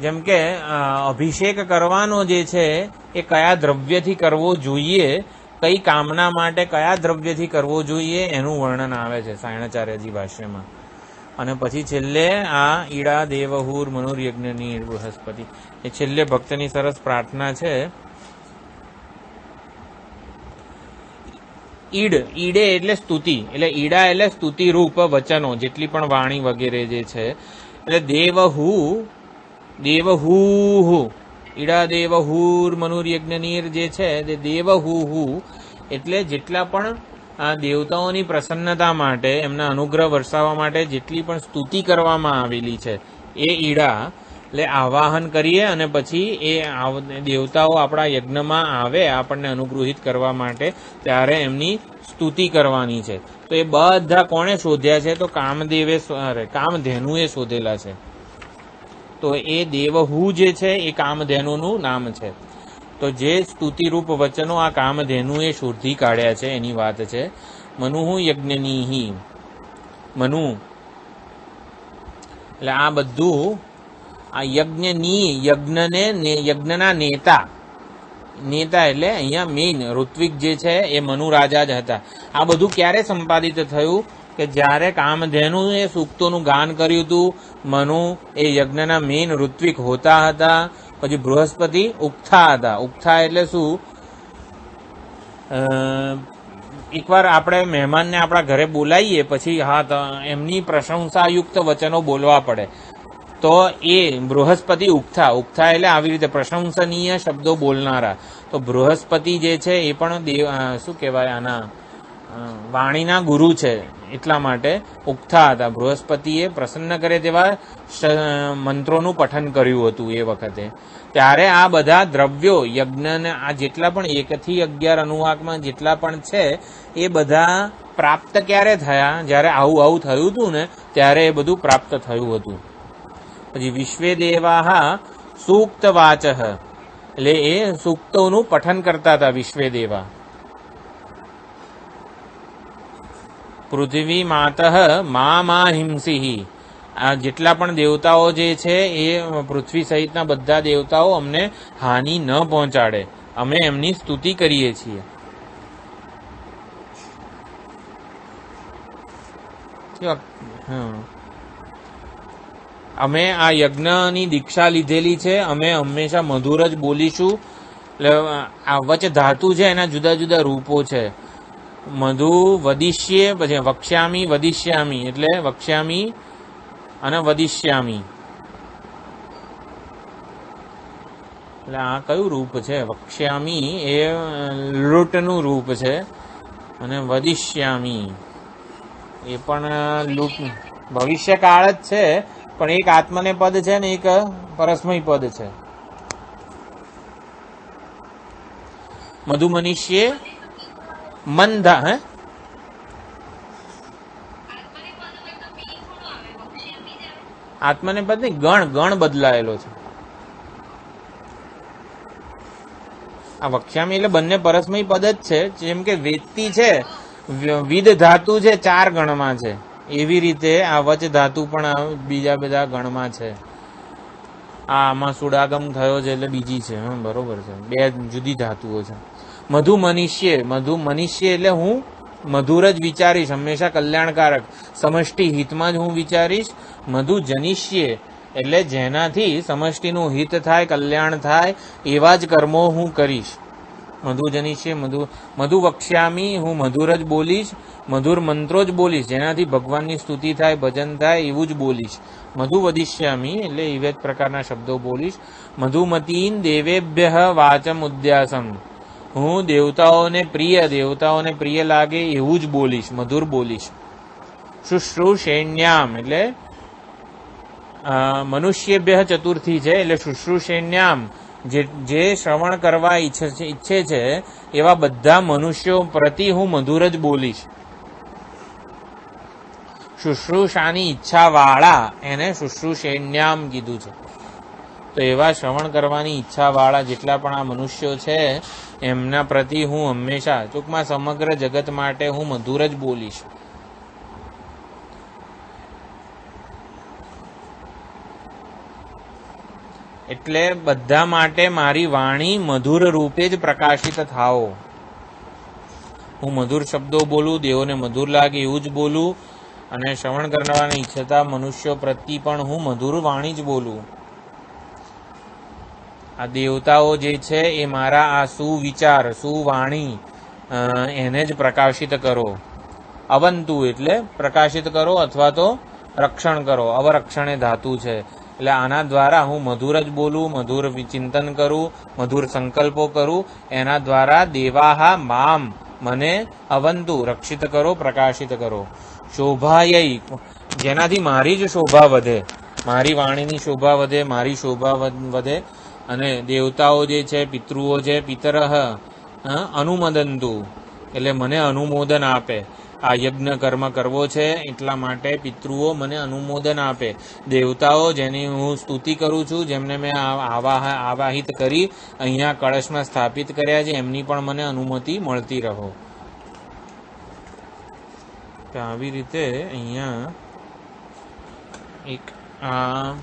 જેમ કે અભિષેક કરવાનો જે છે એ કયા દ્રવ્યથી કરવો જોઈએ, કઈ કામના માટે કયા દ્રવ્યથી કરવો જોઈએ એનું વર્ણન આવે છે સાયણાચાર્યજી ભાષ્યમાં. અને પછી છેલ્લે આ ઈડા દેવહુર મનુર્યજ્ઞની બૃહસ્પતિ, એ છેલ્લે ભક્તની સરસ પ્રાર્થના છે. ઈડે એટલે સ્તુતિ, એટલે ઈડા એટલે સ્તુતિ રૂપ વચનો, જેટલી પણ વાણી વગેરે જે છે. એટલે દેવહુ ઈડા દેવહુર મનુર્યજ્ઞનીર જે છે તે દેવહુ એટલે જેટલા પણ આ દેવતાઓની પ્રસન્નતા માટે, એમના અનુગ્રહ વરસાવવા માટે જેટલી પણ સ્તુતિ કરવામાં આવેલી છે એ ઈડા એટલે આવાહન કરીએ અને પછી એ દેવતાઓ આપણા યજ્ઞમાં આવે આપણને અનુગ્રહિત કરવા માટે, ત્યારે એમની સ્તુતિ કરવાની છે. તો એ બધા કોણે શોધ્યા છે? તો કામધેનુએ શોધેલા છે. તો એ દેવહુ જે છે એ કામધેનુનું નામ છે. તો જે સ્તુતિરૂપ વચનો આ કામધેનુએ શોધી કાઢ્યા છે એની વાત છે. મનુહુ યજ્ઞનીહિ, મનુ એટલે આ બધું આ યજ્ઞના નેતા એટલે અહીંયા મેઇન ઋત્વિક જે છે એ મનુ રાજા જ હતા. આ બધું ક્યારે સંપાદિત થયું? કે જ્યારે કામધેનુએ સૂક્તોનું ગાન કર્યું હતું. મનુ એ યજ્ઞના મેઇન ઋત્વિક હોતા હતા. પછી બૃહસ્પતિ ઉક્થા હતા. ઉક્થા એટલે શું? એકવાર આપણે મહેમાનને આપણા ઘરે બોલાવીએ પછી એમની પ્રશંસાયુક્ત વચનો બોલવા પડે. તો એ બૃહસ્પતિ ઉક્થા એટલે આવી રીતે પ્રશંસનીય શબ્દો બોલનારા. તો બૃહસ્પતિ જે છે એ પણ શું કહેવાય, આના વાણીના ગુરુ છે. એટલા માટે ઉક્થા હતા. બૃહસ્પતિએ પ્રસન્ન કરે તેવા મંત્રોનું પઠન કર્યું હતું એ વખતે. ત્યારે આ બધા દ્રવ્યો યજ્ઞને આ જેટલા પણ 1 થી 11 અનુવાકમાં જેટલા પણ છે એ બધા પ્રાપ્ત ક્યારે થયા? જ્યારે આવું થયું હતું ને ત્યારે એ બધું પ્રાપ્ત થયું હતું. પછી વિશ્વે દેવાહ સૂક્ત વાચઃ એટલે એ સૂક્તોનું પઠન કરતા હતા વિશ્વે દેવા. પૃથ્વી માતઃ મા હિંસિહિ, આ જેટલા પણ દેવતાઓ જે છે એ પૃથ્વી સહિતના બધા દેવતાઓ અમને હાનિ ન પહોંચાડે, અમે એમની સ્તુતિ કરીએ છીએ. અમે આ યજ્ઞની દીક્ષા લીધેલી છે, અમે હંમેશા મધુર જ બોલીશું. એટલે આ વચ ધાતુ છે એના જુદા જુદા રૂપો છે. મધુ વદિષ્યે, પછી વક્ષ્યામી વદિષ્યામી એટલે વક્ષ્યામી અને વદિષ્યામી. એટલે આ કયું રૂપ છે? વક્ષ્યામી એ લૂંટનું રૂપ છે અને વદિષ્યામી એ પણ લૂંટ ભવિષ્યકાળ જ છે, પણ એક આત્મને પદ છે ને એક પરસ્મય પદ છે. મધુ મનુષ્ય મંદા આત્મને પદ નહીં, ગણ બદલાયેલો છે. આ વક્ષ્યામી એટલે બંને પરસ્મય પદ જ છે. જેમ કે વેત્તી છે, વિદ ધાતુ છે 4 ગણમાં છે, એવી રીતે આ વચ ધાતુ પણ બીજા બધા ગણમાં છે. આમાં સુડાગમ થયો છે એટલે બીજી છે. બરોબર છે, 2 જુદી ધાતુઓ છે. મધુ મનુષ્ય એટલે હું મધુર જ વિચારીશ, હંમેશા કલ્યાણકારક સમષ્ટિ હિતમાં જ હું વિચારીશ. મધુ જનિષ્ય એટલે જેનાથી સમષ્ટિનું હિત થાય, કલ્યાણ થાય એવા જ કર્મો હું કરીશ. મધુ જનિષ્ય મધુ વક્ષ્યામી, હું મધુર જ બોલીશ, મધુર મંત્રો જ બોલીશ, જેનાથી ભગવાનની સ્તુતિ થાય, ભજન થાય એવું જ બોલીશ. મધુ વદિષ્યામી એટલે એવા જ પ્રકારના શબ્દો બોલીશ. મધુમતીન દેવેભ્ય વાચમ ઉદ્યાસમ, હું દેવતાઓને પ્રિય લાગે એવું જ બોલીશ, મધુર બોલીશ. શુશ્રુષેણ્યામ એટલે મનુષ્યેભ્ય ચતુર્થી છે, એટલે શુશ્રુષેણ્યામ જે શ્રવણ કરવા ઈચ્છે છે એવા બધા મનુષ્યો પ્રતિ હું મધુર જ બોલીશ. શુશ્રુષાની ઈચ્છા વાળા એને શુશ્રુષેણ્યામ કીધું છે. તો એવા શ્રવણ કરવાની ઈચ્છા વાળા જેટલા પણ આ મનુષ્યો છે એમના પ્રતિ હું હંમેશા, ટૂંકમાં સમગ્ર જગત માટે હું મધુર જ બોલીશ. એટલે બધા માટે મારી વાણી મધુર રૂપે જ પ્રકાશિત થાઓ. હું મધુર શબ્દો બોલું, દેવોને મધુર લાગે એવું જ બોલું, અને શ્રવણ કરવાની ઈચ્છતા મનુષ્યો પ્રતિ પણ હું મધુર વાણી જ બોલું. આ દેવતાઓ જે છે એ મારા આ સુવિચાર, સુવાણી એને જ પ્રકાશિત કરો. અવંતુ એટલે પ્રકાશિત કરો અથવા તો રક્ષણ કરો. અવરક્ષણે ધાતુ છે. એટલે આના દ્વારા હું મધુર જ બોલું, મધુર ચિંતન કરું, મધુર સંકલ્પો કરું. એના દ્વારા દેવાહા મામ મને અવંતુ રક્ષિત કરો, પ્રકાશિત કરો. શોભાયૈ, જેનાથી મારી જ શોભા વધે, મારી વાણીની શોભા વધે, મારી શોભા વધે. અને દેવતાઓ જે છે, પિતૃઓ છે, પિતરઃ અનુમદંતુ, એટલે મને અનુમોદન આપે. આ યજ્ઞ કર્મ કરવો છે એટલા માટે પિતૃઓ મને અનુમોદન આપે. દેવતાઓ જેની હું સ્તુતિ કરું છું, જેમને મેં આવાહિત કરી અહીંયા કળશમાં સ્થાપિત કર્યા છે, એમની પણ મને અનુમતિ મળતી રહો. આવી રીતે અહીંયા એક આ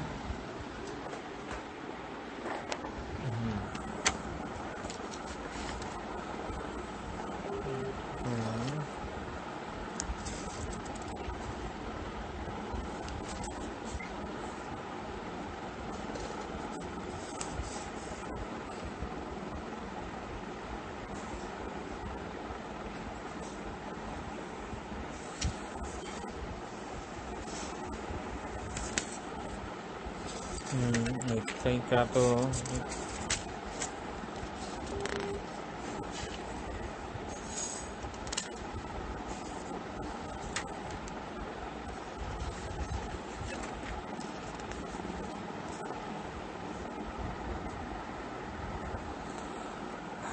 કંઈક આ તો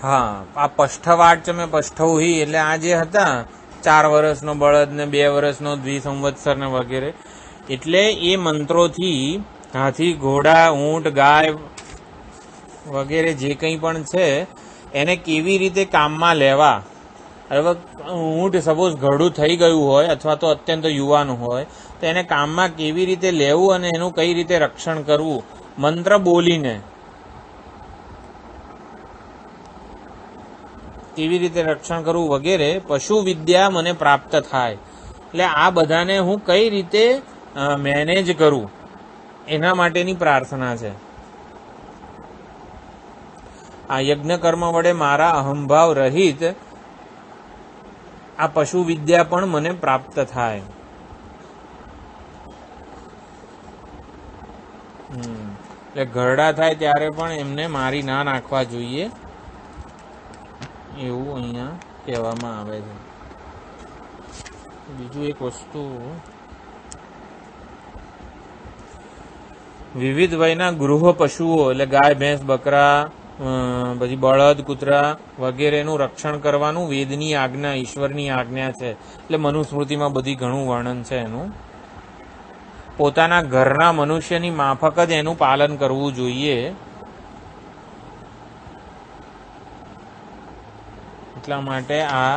હા, આ પષ્ઠવાચમે પષ્ઠૌહી એટલે આ જે હતા 4 વર્ષનો બળદ ને 2 વર્ષનો દ્વિસંવત્સર ને વગેરે, એટલે એ મંત્રોથી હાથી, ઘોડા, ઊંટ, ગાય વગેરે જે કંઈ પણ છે એને કેવી રીતે કામમાં લેવા. હવે ઊંટ સપોઝ ઘરડું થઈ ગયું હોય અથવા તો અત્યંત યુવાન હોય તો એને કામમાં કેવી રીતે લેવું અને એનું કઈ રીતે રક્ષણ કરવું મંત્ર બોલીને, કેવી રીતે રક્ષણ કરવું વગેરે પશુ વિદ્યા મને પ્રાપ્ત થાય. એટલે આ બધાને હું કઈ રીતે મેનેજ કરું એના માટેની પ્રાર્થના છે. આ યજ્ઞ કર્મ વડે મારા અહંભાવ રહિત આ પશુ વિદ્યા પણ મને પ્રાપ્ત થાય. એટલે ઘરડા થાય ત્યારે પણ એમને મારી ના નાખવા જોઈએ એવું અહીંયા કહેવામાં આવે છે. બીજું એક વસ્તુ, વિવિધ વયના ગૃહ પશુઓ એટલે ગાય, ભેંસ, બકરા, પછી બળદ, કૂતરા વગેરેનું રક્ષણ કરવાનું વેદની આજ્ઞા, ઈશ્વરની આજ્ઞા છે. એટલે મનુસ્મૃતિમાં બધી ઘણું વર્ણન છે એનું. પોતાના ઘરના મનુષ્યની માફક જ એનું પાલન કરવું જોઈએ. એટલા માટે આ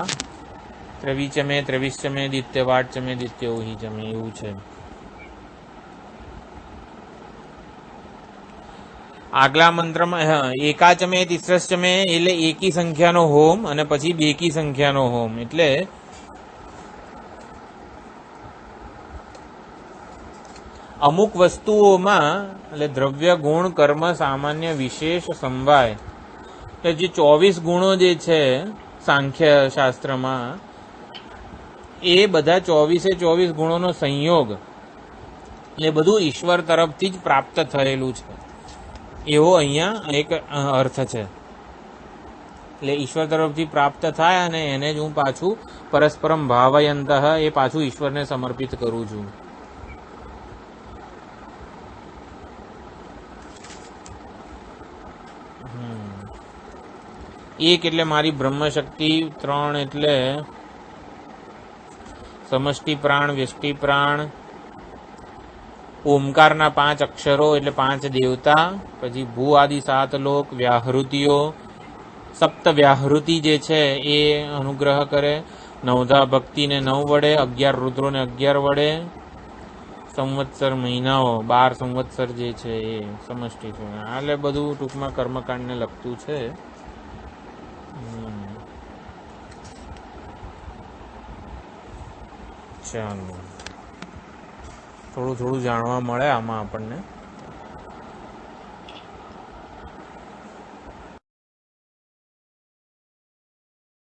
ત્રવિચમે ત્રવિશ્ચમે દિત્યવાચમે દિત્યૌહિ ચમે એવું છે. આગલા મંત્રમાં એકાચમે તિસ્રશ્ચમે એટલે એકી સંખ્યાનો હોમ અને પછી બેકી સંખ્યાનો હોમ. એટલે અમુક વસ્તુઓમાં એટલે દ્રવ્ય, ગુણ, કર્મ, સામાન્ય, વિશેષ, સમવાય એટલે જે 24 ગુણો જે છે સાંખ્ય શાસ્ત્રમાં, એ બધા 24 ગુણોનો સંયોગ એ બધું ઈશ્વર તરફથી જ પ્રાપ્ત થયેલું છે એવો અહીંયા એક અર્થ છે. એટલે ઈશ્વર તરફથી પ્રાપ્ત થાય અને એને જ હું પાછું પરસ્પરમ ભાવયંતઃ એ પાછું ઈશ્વરને સમર્પિત કરું છું. એક એટલે મારી બ્રહ્મશક્તિ, 3 એટલે સમષ્ટિ પ્રાણ, વ્યષ્ટિ પ્રાણ, ઓમકારના 5 અક્ષરો એટલે 5 દેવતા, પછી ભૂ આદિ 7 લોક, વ્યાહૃતિઓ, સપ્ત વ્યાહૃતિ જે છે એ અનુગ્રહ કરે, 9ધા ભક્તિને 9 વડે, 11 રુદ્રોને 11 વડે, સંવત્સર મહિનાઓ 12 સંવત્સર જે છે એ સમષ્ટિ છે. એટલે બધું ટૂંકમાં કર્મકાંડને લગતું છે. ચાલો, થોડું જાણવા મળે આમાં આપણને.